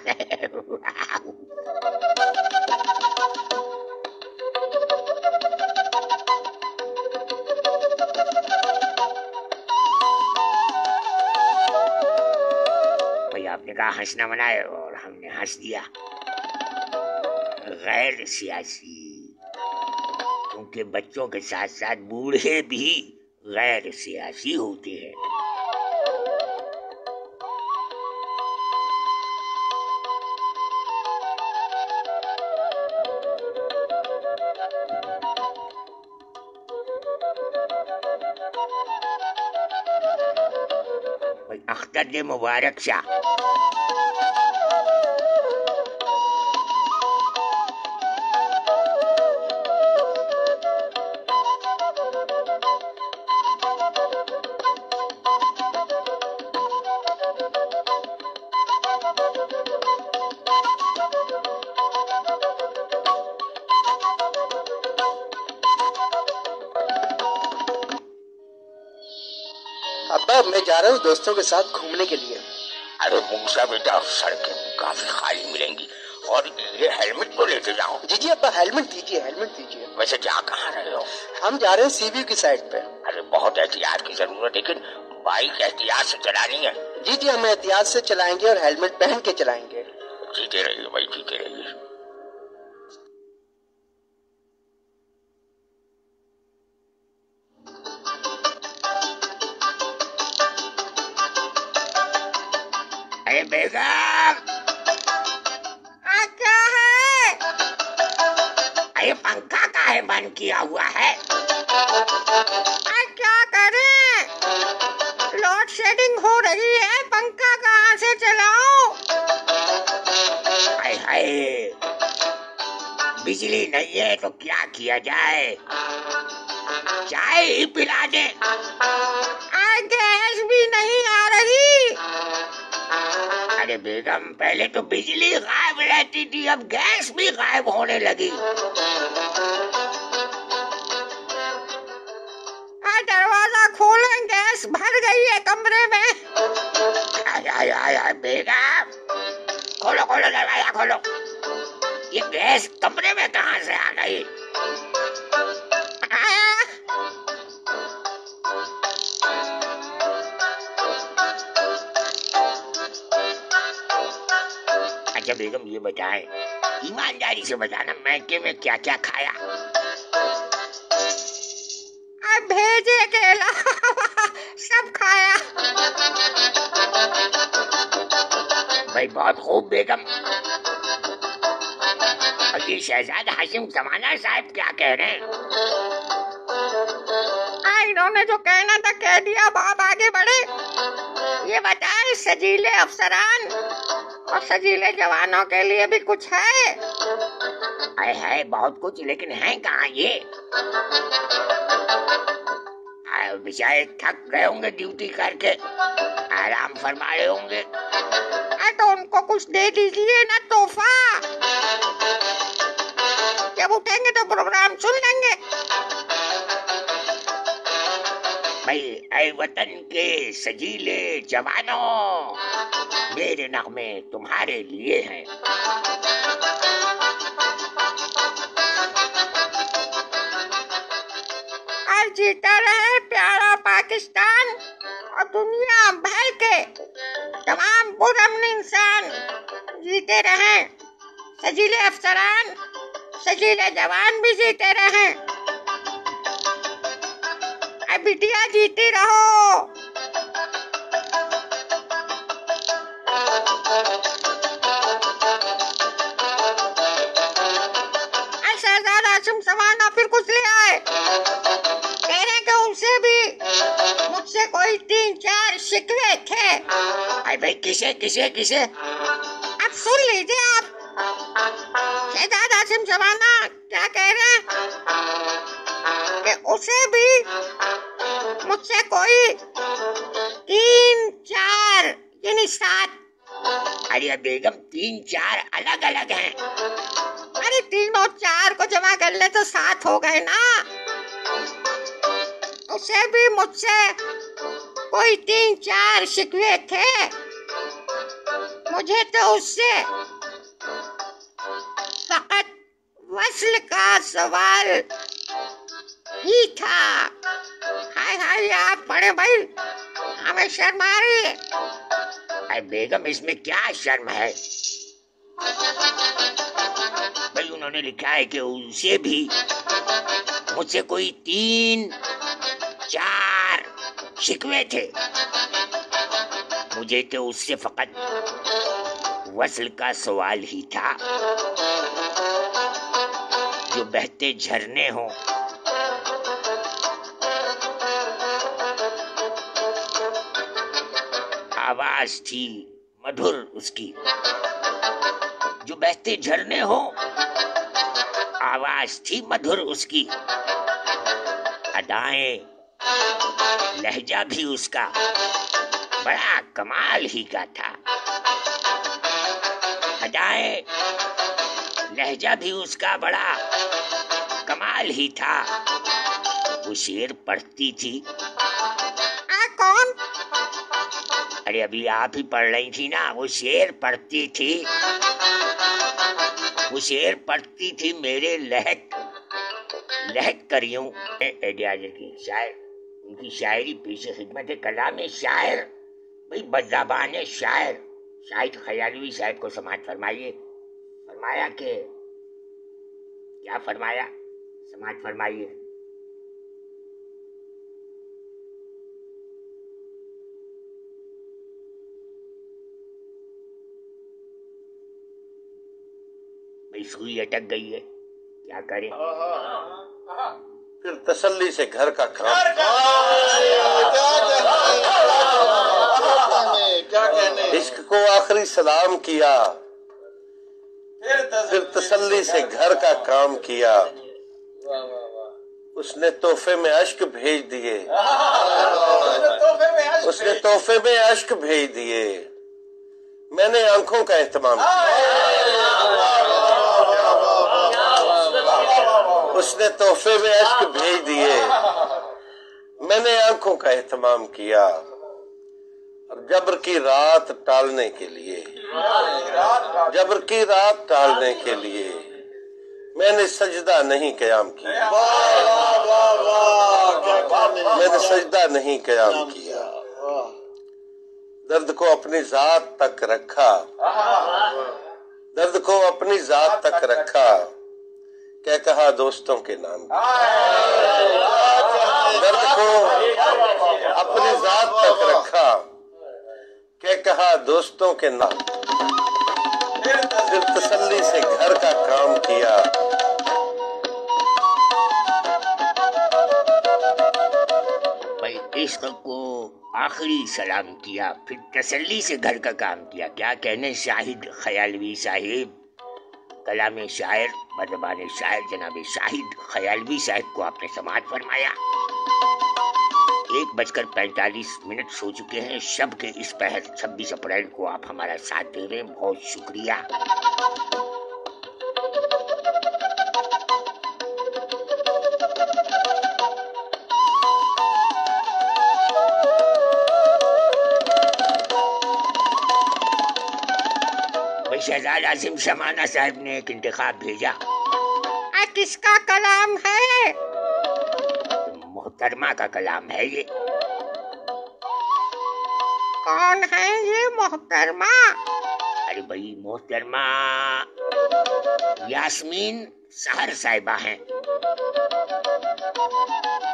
بھائی آپ نے کہا ہنسنا منع ہے اور ہم نے ہنس دیا. غیر سیاسی، کیونکہ بچوں کے ساتھ ساتھ بوڑھے بھی غیر سیاسی ہوتے ہیں. اختر مبارک شاہ. ابا میں جا رہا ہوں دوستوں کے ساتھ گھومنے کے لیے. ارے موسا بیٹا سڑکیں کافی خالی ملیں گی، اور یہ ہیلمٹ تو لیتے جاؤ. جی ابا ہیلمٹ دیجیے، ہیلمٹ دیجیے. ویسے جا کہاں رہے ہو؟ ہم جا رہے ہیں سی ویو کی سائڈ پہ. ارے بہت احتیاط کی ضرورت ہے، لیکن بائک احتیاط سے چلانی ہے. جی ہم احتیاط سے چلائیں گے اور ہیلمٹ پہن کے چلائیں گے. جیتے رہیے بھائی، جیتے رہیے. बेगम, क्या है? अरे पंखा काहे बंद किया हुआ है? क्या करें, लोड शेडिंग हो रही है, पंखा कहाँ से चलाऊं? हाय हाय, बिजली नहीं है तो क्या किया जाए? चाय ही पिला दे। गैस भी नहीं आ रही। अरे बेगम, पहले तो बिजली गायब रहती थी, अब गैस भी गायब होने लगी। दरवाजा खोलें, गैस भर गई है कमरे में। बेगम, खोलो खोलो दरवाजा खोलो। ये गैस कमरे में कहाँ से आ गई? अच्छा बेगम, ये बताएं, ईमानदारी से बताना, मैके में क्या क्या खाया? भेजे के अलावा सब खाया। भाई बहुत खूब बेगम। और ये शहजादा हाशिम जमाना साहब क्या कह रहे हैं? इन्होंने जो कहना था कह दिया, अब आगे बढ़े। ये बताए, सजीले अफसरान और सजीले जवानों के लिए भी कुछ है? है बहुत कुछ, लेकिन है कहाँ ये? बेचारे थक गए होंगे ड्यूटी करके, आराम फरमा रहे होंगे। तो उनको कुछ दे दीजिए ना तोहफा, जब उठेंगे तो प्रोग्राम सुन लेंगे। भाई, ऐ वतन के सजीले जवानों, मेरे नगमे तुम्हारे लिए हैं। जीता रहे प्यारा पाकिस्तान और दुनिया भर के तमाम पुरअमन इंसान जीते रहें, सजीले अफसरान, सजीले जवान भी जीते रहें। बिटिया जीती रहो। शहजादा हाशिम समाना फिर कुछ ले आए, कह रहे कि उनसे भी मुझसे कोई 3-4 शिकवे थे। अरे भाई, किसे किसे किसे? अब सुन लीजिए आप, शहजादा हाशिम समाना क्या कह रहे हैं कि उसे भी मुझसे कोई 3-4 यानी 7। अरे बेगम, 3-4 अलग अलग हैं। अरे 3 और 4 को जमा कर ले तो 7 हो गए ना। उसे भी मुझसे कोई 3-4 शिकवे थे, मुझे तो उससे फकत वस्ल का सवाल ही था। हाय हाय, आप बड़े भाई, हमें शर्म आ रही है। अरे बेगम, इसमें क्या शर्म है? भाई, उन्होंने लिखा है कि उसे भी मुझसे कोई 3-4 शिकवे थे, मुझे तो उससे फकत वस्ल का सवाल ही था। जो बहते झरने हो, आवाज थी मधुर उसकी। जो बहते झरने हो, आवाज थी मधुर उसकी। अदाएं, लहजा भी उसका बड़ा कमाल ही का था। अदाएं, लहजा भी उसका बड़ा कमाल ही था। वो शेर पढ़ती थी। कौन? अरे अभी आप ही पढ़ रही थी ना, वो शेर पढ़ती थी। वो शेर पढ़ती थी, मेरे लहक लहक करियों की शायर, उनकी शायरी पेश खिदमत कलाम शायर। भाई बज़बान शायर शाहिद खयालवी साहब को समाअत फरमाइए। फरमाया कि क्या फरमाया? समाअत फरमाइए। भाई सुई अटक गई है, क्या करें? फिर तसल्ली से घर का काम। क्या कहने? इश्क को आखिरी सलाम किया, फिर तसल्ली से घर का काम किया। उसने तोहफे में अश्क भेज दिए, उसने तोहफे में अश्क भेज दिए। मैंने आंखों का एहतमाम किया, उसने तोहफे में अश्क भेज दिए। मैंने आंखों का एहतमाम किया। और जबर की रात टालने के लिए, जबर की रात टालने के लिए मैंने सजदा नहीं क़याम किया, मैंने सजदा नहीं क़याम किया। दर्द को अपनी जात तक रखा, दर्द को अपनी जात तक रखा, क्या कहा दोस्तों के नाम। दर्द को अपनी जात तक रखा, क्या कहा दोस्तों के नाम। फिर तसल्ली से घर का काम किया। भाई इश्क को आखिरी सलाम किया, फिर तसल्ली से घर का काम किया। क्या कहने शाहिद खयालवी साहिब, कलाम शायर बज़बान शायर जनाब शाहिद खयालवी साहिब को आपने समाअत फरमाया। 1:45 हो चुके हैं। शब के इस पहर 26 अप्रैल को आप हमारा साथ दे रहे हैं, बहुत शुक्रिया। भाई शहजाद आसिम शमाना साहब ने एक इंतखाब भेजा। किसका कलाम है? मोहतरमा का कलाम है ये। कौन है ये मोहतरमा? अरे भाई मोहतरमा यास्मीन सहर साहिबा हैं।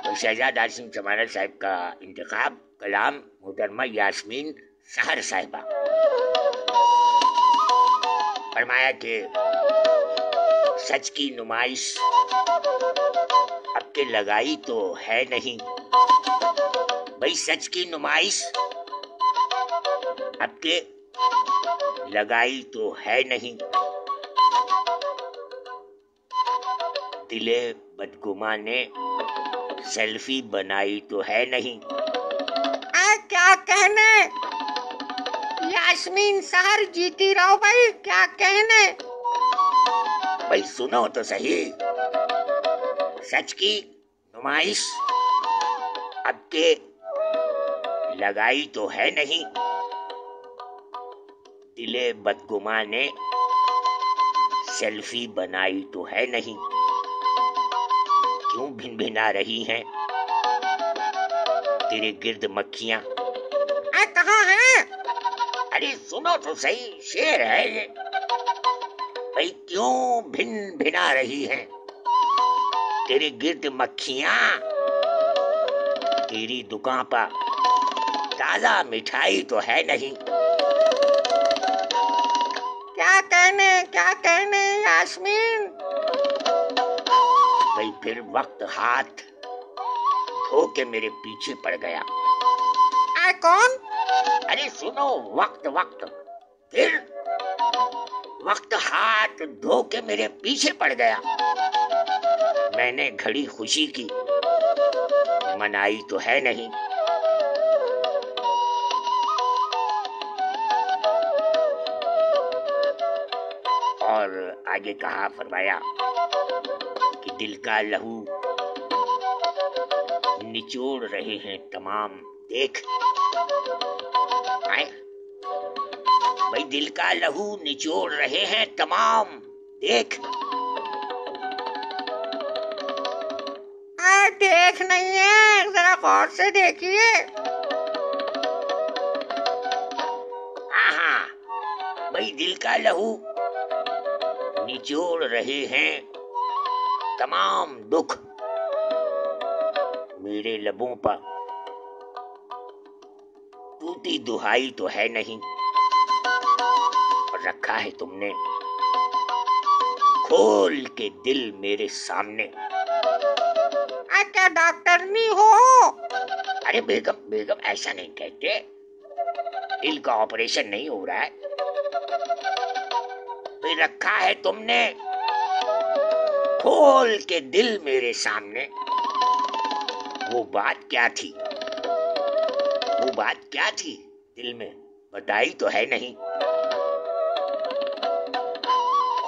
तो शहजाद आसिम शमाना साहब का इंतखाब कलाम मोहतरमा यास्मीन सहर साहिबा। फरमाया कि सच की नुमाइश अब के लगाई तो है नहीं। भाई सच की नुमाइश अब के लगाई तो है नहीं। दिले बदगुमा ने सेल्फी बनाई तो है नहीं। क्या कहने? यास्मीन सहर जीती रहो भाई, क्या कहने? भाई सुनो तो सही। सच की नुमाइश अब के लगाई तो है नहीं। दिले बदगुमा ने सेल्फी बनाई तो है नहीं। क्यों भिन भिना रही हैं तेरे गिर्द मक्खियां। कहाँ है? अरे सुनो तो सही, शेर है ये। भाई क्यों भिन भिना रही हैं तेरे गिर्द मक्खियां। तेरी दुकान पर ताजा मिठाई तो है नहीं। क्या कहने यास्मीन? भाई फिर वक्त हाथ धो के मेरे पीछे पड़ गया। कौन? अरे सुनो, वक्त फिर वक्त हाथ धो के मेरे पीछे पड़ गया। मैंने घड़ी खुशी की मनाई तो है नहीं। और आगे कहा फरमाया कि दिल का लहू निचोड़ रहे हैं तमाम देख। भाई दिल का लहू निचोड़ रहे हैं तमाम देख। देख नहीं है, जरा गौर से देखिए। भाई दिल का लहू निचोड़ रहे हैं तमाम दुख। मेरे लबों पर टूटी दुहाई तो है नहीं। और रखा है तुमने کھول کے دل میرے سامنے. کیا ڈاکٹر نہیں ہو؟ ارے بیگم ایسا نہیں کہتے. دل کا آپریشن نہیں ہو رہا ہے. پھر رکھا ہے تم نے. کھول کے دل میرے سامنے. وہ بات کیا تھی؟ وہ بات کیا تھی دل میں؟ بتائی تو ہے نہیں.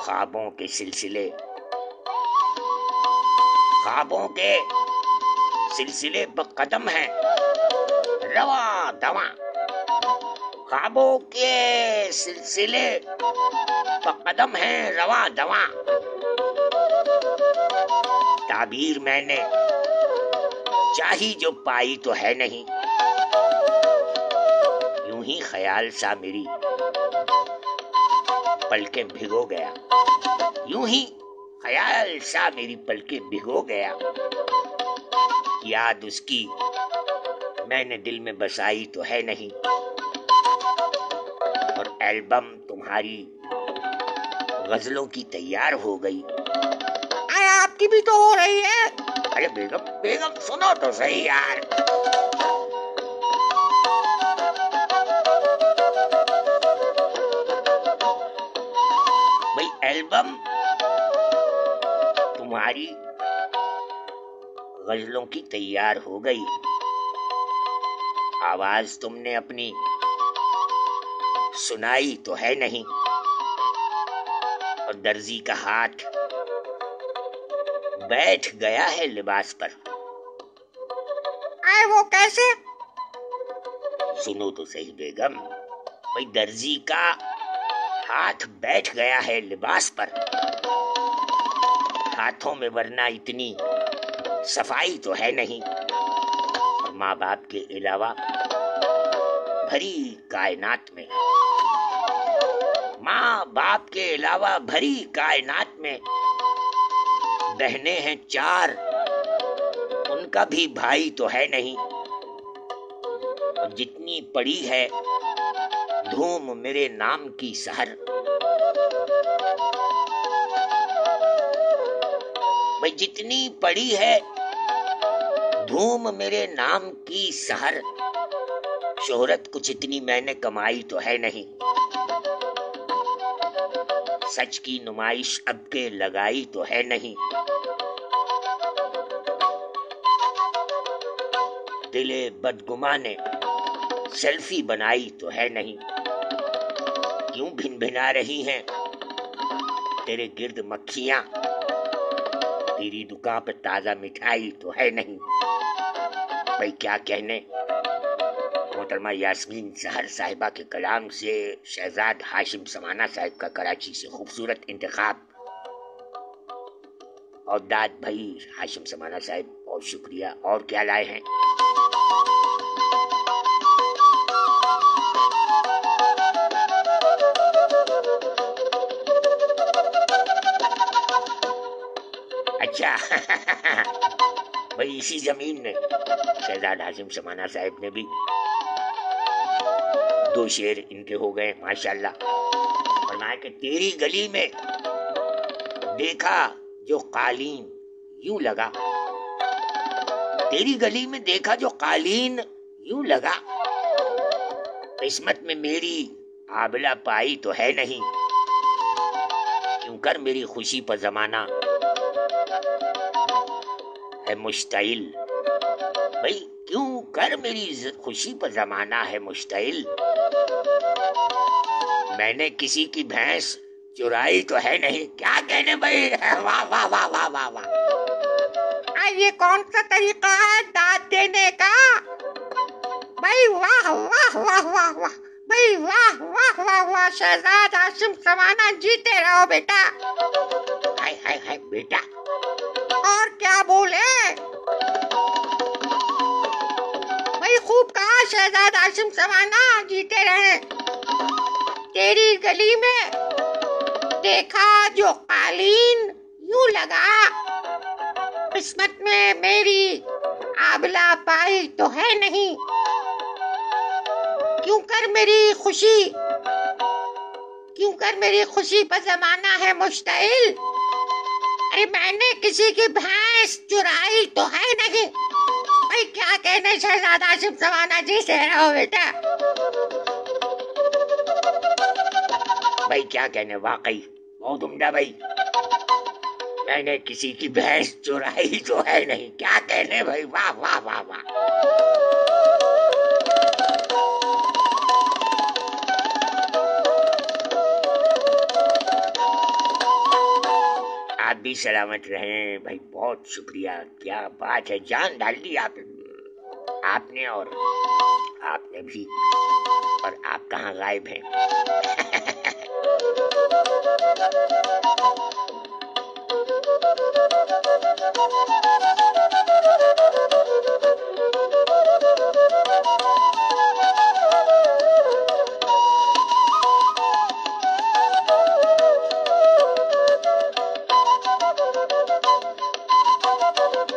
خوابوں کے سلسلے بقدم ہیں رواں دواں. خوابوں کے سلسلے بقدم ہیں رواں دواں. تعبیر میں نے چاہی جو پائی تو ہے نہیں. یوں ہی خیال سا میری پلکیں بھگو گیا. یوں ہی خیال سا میری پلکیں بھگو گیا. یاد اس کی میں نے دل میں بسائی تو ہے نہیں. اور البم تمہاری غزلوں کی تیار ہو گئی. آپ کی بھی تو ہو رہی ہے. ارے بیگم سنو تو صحیح یار. بھائی البم تمہاری غزلوں کی تیار ہو گئی. آواز تم نے اپنی سنائی تو ہے نہیں. اور درزی کا ہاتھ بیٹھ گیا ہے لباس پر. وہ کیسے؟ سنو تو صحیح بیگم. بھائی درزی کا ہاتھ بیٹھ گیا ہے لباس پر. ہاتھوں میں ورنہ اتنی صفائی تو ہے نہیں. اور ماں باپ کے علاوہ بھری کائنات میں بھری کائنات میں بہنیں ہیں 4. ان کا بھی بھائی تو ہے نہیں. اور جتنی پڑی ہے دھوم میرے نام کی سحر. بھائی جتنی پڑی ہے دھوم میرے نام کی سحر. شہرت کچھ اتنی میں نے کمائی تو ہے نہیں. سچ کی نمائش اب کے لگائی تو ہے نہیں. دل بدگماں نے سیلفی بنائی تو ہے نہیں. کیوں بھن بھنا رہی ہیں تیرے گرد مکھیاں. تیری دکان پہ تازہ مٹھائی تو ہے نہیں. بھائی کیا کہنے محترمہ یاسمین سحر صاحبہ کے کلام سے شہزاد ہاشم سمانہ صاحب کا کراچی سے خوبصورت انتخاب. اور داد بھائی ہاشم سمانہ صاحب بہت شکریہ. اور کیا لائے ہیں؟ اچھا بھائی اسی زمین نے شہزاد ہاشم سمانہ صاحب نے بھی 2 شعر ان کے ہو گئے ماشاءاللہ. فرمایا کہ تیری گلی میں دیکھا جو قالین یوں لگا. تیری گلی میں دیکھا جو قالین یوں لگا. قسمت میں میری آبلہ پائی تو ہے نہیں. کیوں کر میری خوشی پر زمانہ ہے مشتعل. بھائی کیوں کر میری خوشی پر زمانہ ہے مشتعل. میں نے کسی کی بھینس چرائی تو ہے نہیں. کیا کہنے بھائی. واہ واہ واہ واہ واہ واہ. یہ کون سا طریقہ ہے داد دینے کا؟ بھائی واہ واہ واہ واہ واہ. بھائی واہ واہ واہ واہ. شہزاد ہاشم سمانہ جیتے رہو بیٹا. ہائے ہائے ہائے بیٹا. اور کیا بولے بھائی. خوب کہا شہزاد ہاشم سمانہ جیتے رہے. تیری گلی میں دیکھا جو قالین یوں لگا. قسمت میں میری آبلہ پائی تو ہے نہیں. کیوں کر میری خوشی پر زمانہ ہے مشتعل. अरे मैंने किसी की भैंस चुराई तो है नहीं। भाई क्या कहने शहजादा आसिफ जमाना जी कह रहे हो बेटा? भाई क्या कहने, वाकई बहुत उम्दा भाई। मैंने किसी की भैंस चुराई तो है नहीं, क्या कहने भाई, वाह वाह वाह वाह। आप भी सलामत रहें भाई, बहुत शुक्रिया, क्या बात है, जान डाल दी आपने और आपने भी। और आप कहाँ गायब हैं?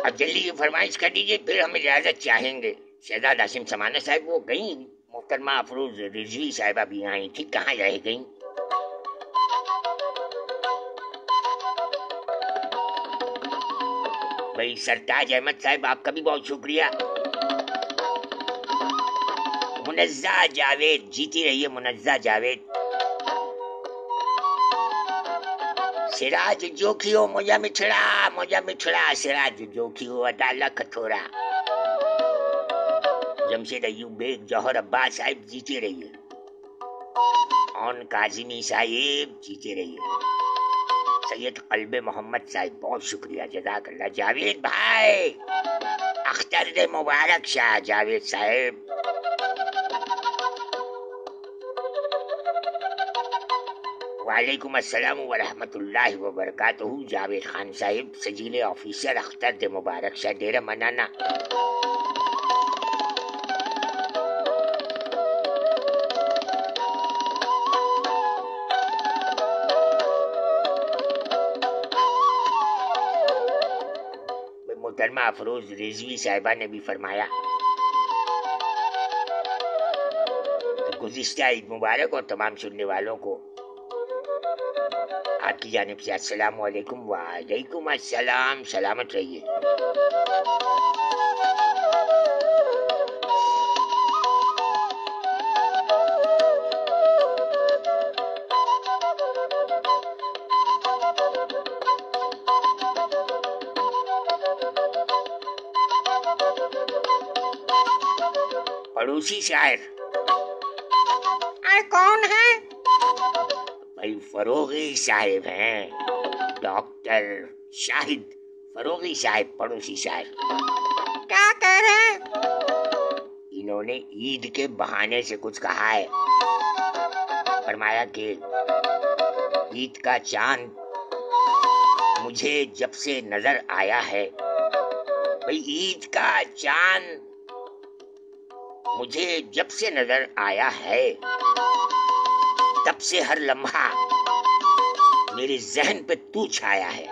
अब जल्दी ये फरमाइश कर दीजिए, फिर हम इजाजत चाहेंगे। शहजाद आसिम समाना साहब वो गई, मोहतरमा अफरोज रिजवी साहिबा भी आई थी, कहाँ रह गई? भाई सरताज अहमद साहब आपका भी बहुत शुक्रिया। मुनज्जा जावेद जीती रही है, मुनज्जा जावेद। सिराज जोखियो मोजा मिठड़ा सिराज जोखियो अदाला कठोरा। जमशेद अयूब बेग जौहर अब्बास साहिब जीते रहिए। ऑन काजिमी साहिब जीते रहिए। सैयद कल्बे मोहम्मद साहिब बहुत शुक्रिया, जज़ाकल्लाह। जावेद भाई अख्तर दे मुबारक शाह जावेद साहिब। वालेकुम अस्सलाम व रहमतुल्लाहि व बरकातहू जावेद खान साहिब, सजीले ऑफिसर अख्तर दे मुबारक शाह, डेरा मनाना। मोहतरमा अफरोज रिजवी साहिबा ने भी फरमाया गुज़िश्ता ईद मुबारक, और तमाम सुनने वालों को आपकी जानिब से अस्सलाम वालेकुम। वालेकुम अस्सलाम, सलामत रहिए। पड़ोसी शायर कौन है? भाई फरोगी साहिब हैं, डॉक्टर शाहिद फरोगी साहिब, पड़ोसी शायर। क्या कह रहे हैं? इन्होंने ईद के बहाने से कुछ कहा है। फरमाया कि ईद का चांद मुझे जब से नजर आया है, भाई ईद का चांद मुझे जब से नजर आया है, तब से हर लम्हा मेरे जहन पे तू छाया है।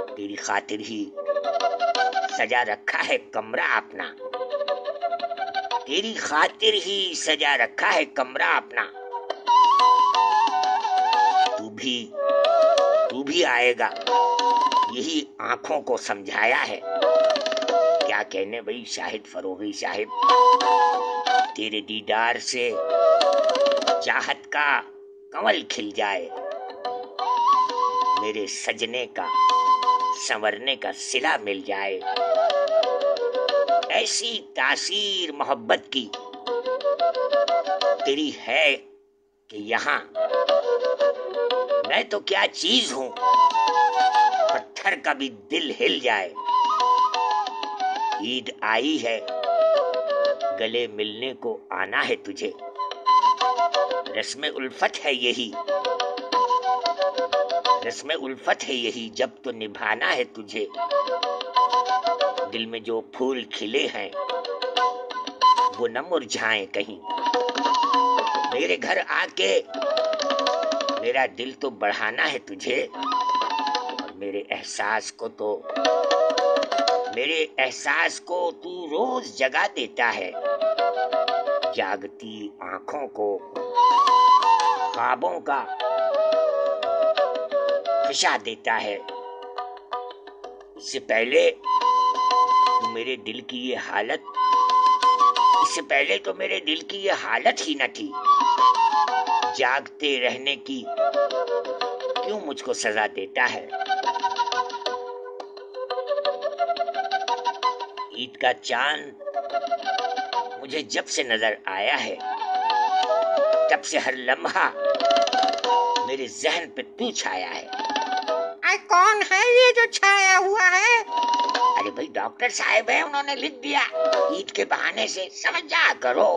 तेरी खातिर ही सजा रखा है कमरा अपना, तेरी खातिर ही सजा रखा है कमरा अपना। तू भी आएगा, यही आंखों को समझाया है। क्या कहने भाई शाहिद फरोगी साहिब, तेरे दीदार से चाहत का कमल खिल जाए, मेरे सजने का संवरने का सिला मिल जाए। ऐसी तासीर मोहब्बत की तेरी है कि यहाँ मैं तो क्या चीज हूँ, पत्थर का भी दिल हिल जाए। ईद आई है, गले मिलने को आना है तुझे, रस्म उल्फत है यही, रस्म उल्फत है यही, जब तो निभाना है तुझे। दिल में जो फूल खिले हैं वो न मुरझाएं कहीं, मेरे घर आके मेरा दिल तो बढ़ाना है तुझे। और मेरे एहसास को तू रोज जगा देता है, जागती फंसा देता है। इससे पहले तो मेरे दिल की ये हालत ही न थी। जागते रहने की क्यों मुझको सजा देता है? ईद का चांद मुझे जब से नजर आया है, तब से हर लम्हा मेरे जहन पे तू छाया है। कौन है ये जो छाया हुआ है? अरे भाई डॉक्टर साहब है, उन्होंने लिख दिया ईद के बहाने से, समझ जा करो।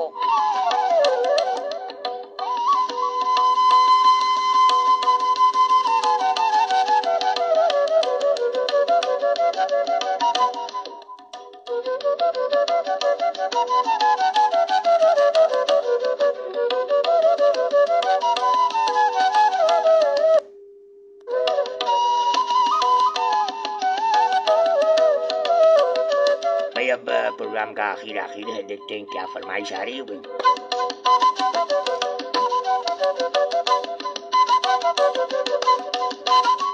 अब प्रोग्राम का आखिर है, देखते हैं क्या फरमाइश आ रही है भाई।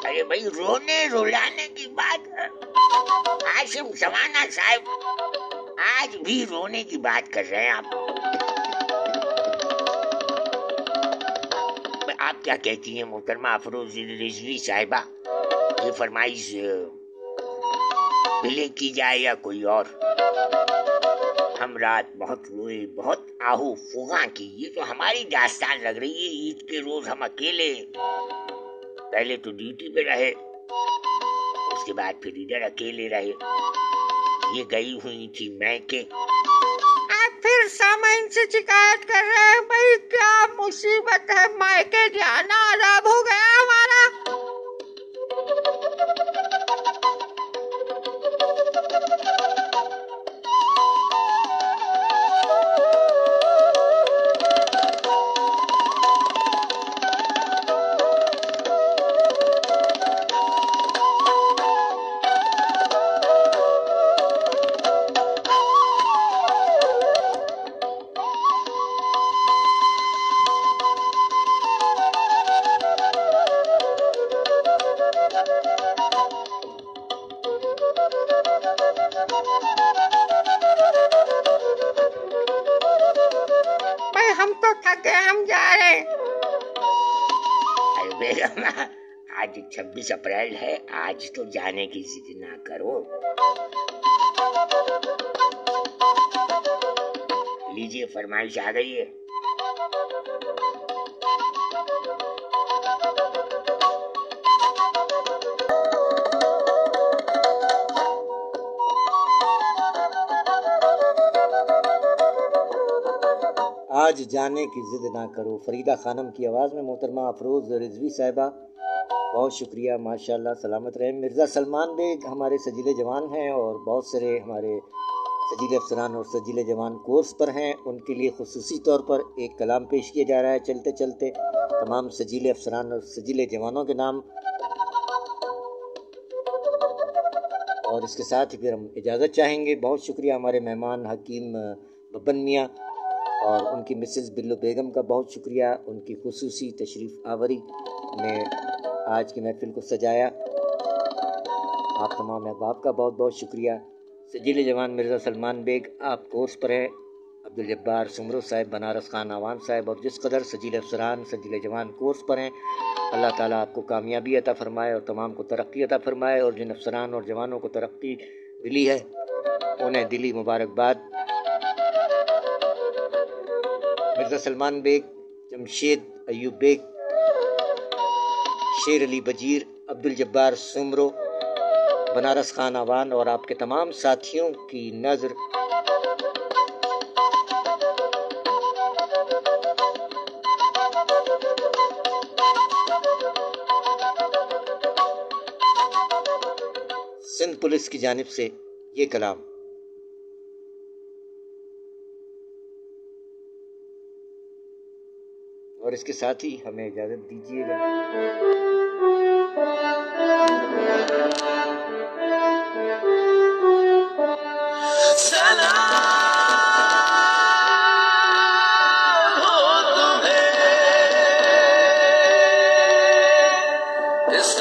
अरे भाई रोने रुलाने की बात, आसिम समाना साहब आज भी रोने की बात कर रहे हैं आप क्या कहती हैं मोहतरमा अफरोज रिजवी साहिबा? ये फरमाइश प्ले की जाए या कोई और? हम रात बहुत रोए, बहुत आहू फुगा की, ये तो हमारी दास्तान लग रही है। ईद के रोज हम अकेले, पहले तो ड्यूटी पे रहे, उसके बाद फिर इधर अकेले रहे। ये गई हुई थी मैके। आप फिर सामाइन से शिकायत कर रहे हैं भाई, क्या मुसीबत है? मायके जाना अजाब हो गया हमारा। आज 26 अप्रैल है, आज तो जाने की जिद ना करो। लीजिए फरमाइश आ गई है। आज जाने की जिद ना करो, फरीदा खानम की आवाज़ में मोहतरमा अफरोज रिजवी साहिबा, बहुत शुक्रिया, माशाल्लाह, सलामत रहे। मिर्ज़ा सलमान बेग हमारे सजीले जवान हैं और बहुत सारे हमारे सजीले अफसरान और सजीले जवान कोर्स पर हैं, उनके लिए खुसूसी तौर पर एक कलाम पेश किया जा रहा है। चलते चलते तमाम सजीले अफसरान और सजीले जवानों के नाम, और इसके साथ ही फिर हम इजाज़त चाहेंगे। बहुत शुक्रिया हमारे मेहमान हकीम बब्बन मियाँ और उनकी मिसेज़ बिल्लो बेगम का बहुत शुक्रिया, उनकी खुसूसी तशरीफ़ आवरी ने आज की महफिल को सजाया। आप तमाम अहबाब का बहुत बहुत शुक्रिया। सजीले जवान मिर्ज़ा सलमान बेग आप कोर्स पर हैं, अब्दुल जब्बार सुमरो साहब, बनारस खान आवान साहब और जिस कदर सजीले अफसरान सजीले जवान कोर्स पर हैं, अल्लाह ताला आपको कामयाबी अता फ़रमाए और तमाम को तरक्की अता फ़रमाए। और जिन अफसरान और जवानों को तरक्की मिली है उन्हें दिली मुबारकबाद। मिर्ज़ा सलमान बेग, जमशेद अयूब बेग, शेर अली बजीर, अब्दुल जब्बार सुमरो, बनारस खान आवान और आपके तमाम साथियों की नज़र सिंध पुलिस की जानिब से ये कलाम। और इसके साथ ही हमें इजाज़त दीजिएगा। सलाम हो तुम्हें इस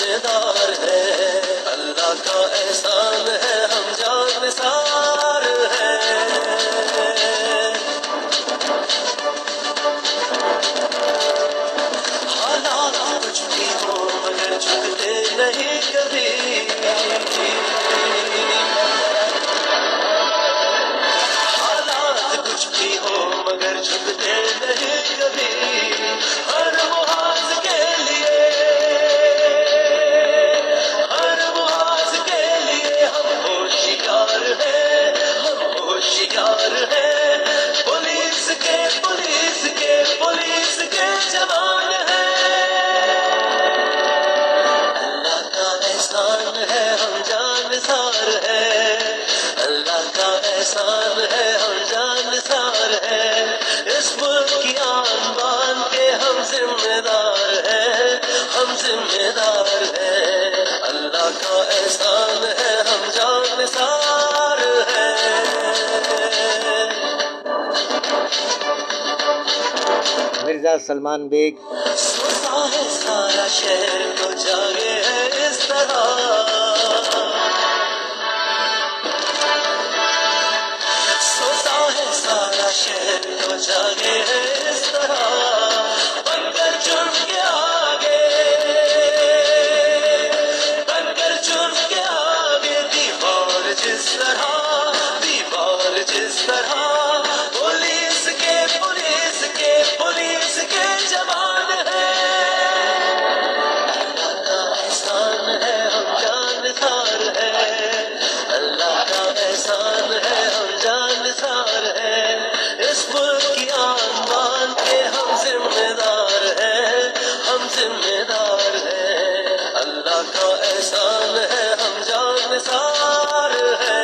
ذمہ دار ہیں، اللہ کا احسان ہے ہم جان نثار ہیں۔ حالات کچھ بھی ہو مگر جھکتے نہیں کبھی، حالات کچھ بھی ہو مگر جھکتے نہیں کبھی، ہر محاذ کے لیے، ہر محاذ کے لیے ہم ہوشیار ہیں، ہم ہوشیار ہیں، پولیس کے پولیس کے پولیس کے جوان ہیں، اللہ کا احسان ہے ہم جانثار ہیں، اللہ کا احسان ہے ہم جانثار ہیں، اس ملک کی آن بان کے ہم ذمہ دار ہیں، ہم ذمہ دار ہیں، اللہ کا احسان ہے ہم جانثار ہیں۔ مرزا سلمان بیگ سوتا ہے سارا شہر تو جاگے ہے اس طرح، سوتا ہے سارا شہر تو جاگے ہے اس طرح، بن کر جرم کے آگے، بن کر جرم کے آگے، دیوار جس طرح، دیوار جس طرح، پولیس کے پولیس کے پولیس کے جوان ہیں، اللہ کا احسان ہے ہم جانثار ہیں، اللہ کا احسان ہے ہم جانثار ہیں، اس ملک کی آن بان کے ہم ذمہ دار ہیں، ہم ذمہ دار ہیں، اللہ کا احسان ہے ہم جانثار ہیں۔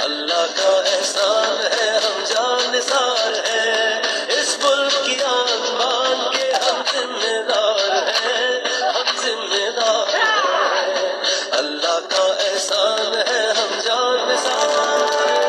اللہ کا احسان ہے ہم جانثار ہیں، اس ملک کی آن بان کے ہم ذمہ دار ہیں، ہم ذمہ دار ہیں، اللہ کا احسان ہے ہم جانثار ہیں۔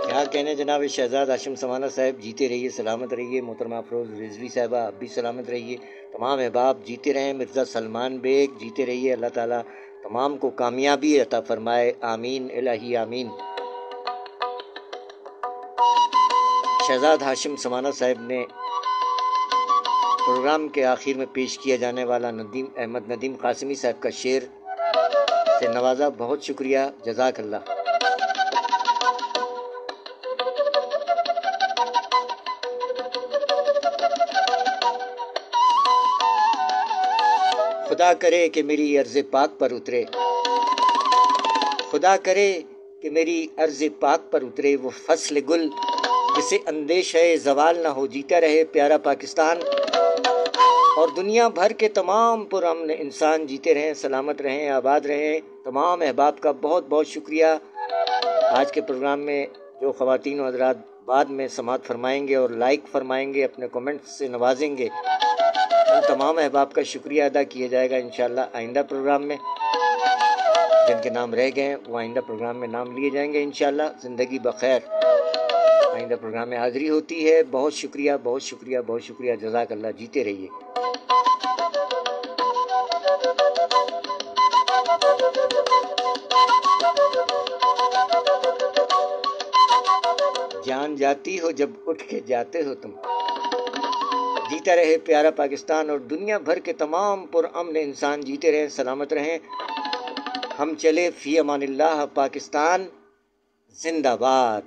کیا کہنے جناب شہزاد ہاشم سمانہ صاحب، جیتے رہیے سلامت رہیے، محترمہ افروز رضوی صاحبہ آپ بھی سلامت رہیے، تمام احباب جیتے رہیں، مرزا سلمان بیگ جیتے رہیے، اللہ تعالیٰ تمام کو کامیابی عطا فرمائے، آمین الہی آمین۔ شہزاد ہاشم سمانہ صاحب نے پروگرام کے آخر میں پیش کیا جانے والا احمد ندیم قاسمی صاحب کا شعر سے نوازا، بہت شکریہ، جزاک اللہ۔ خدا کرے کہ میری عرض پاک پر اترے، خدا کرے کہ میری عرض پاک پر اترے وہ فصل گل جسے اندیشہ زوال نہ ہو، جیتا رہے پیارا پاکستان اور دنیا بھر کے تمام پرامن انسان جیتے رہیں، سلامت رہیں، آباد رہیں۔ تمام احباب کا بہت بہت شکریہ۔ آج کے پروگرام میں جو خواتین و حضرات بعد میں سماعت فرمائیں گے اور لائک فرمائیں گے، اپنے کومنٹس سے نوازیں گے، ان تمام احباب کا شکریہ ادا کیا جائے گا انشاءاللہ آئندہ پروگرام میں۔ جن کے نام رہ گئے ہیں وہ آئندہ پروگرام میں نام لیے جائیں گے انشاءاللہ. زندگی بخیر آئندہ پروگرام میں حاضری ہوتی ہے. بہت شکریہ بہت شکریہ بہت شکریہ. جزاک اللہ. جیتے رہیے. جان جاتی ہو جب اٹھ کے جاتے ہو تم. جیتا رہے پیارا پاکستان اور دنیا بھر کے تمام پرامن انسان جیتے رہیں سلامت رہیں. ہم چلے فی امان اللہ. پاکستان زندہ باد.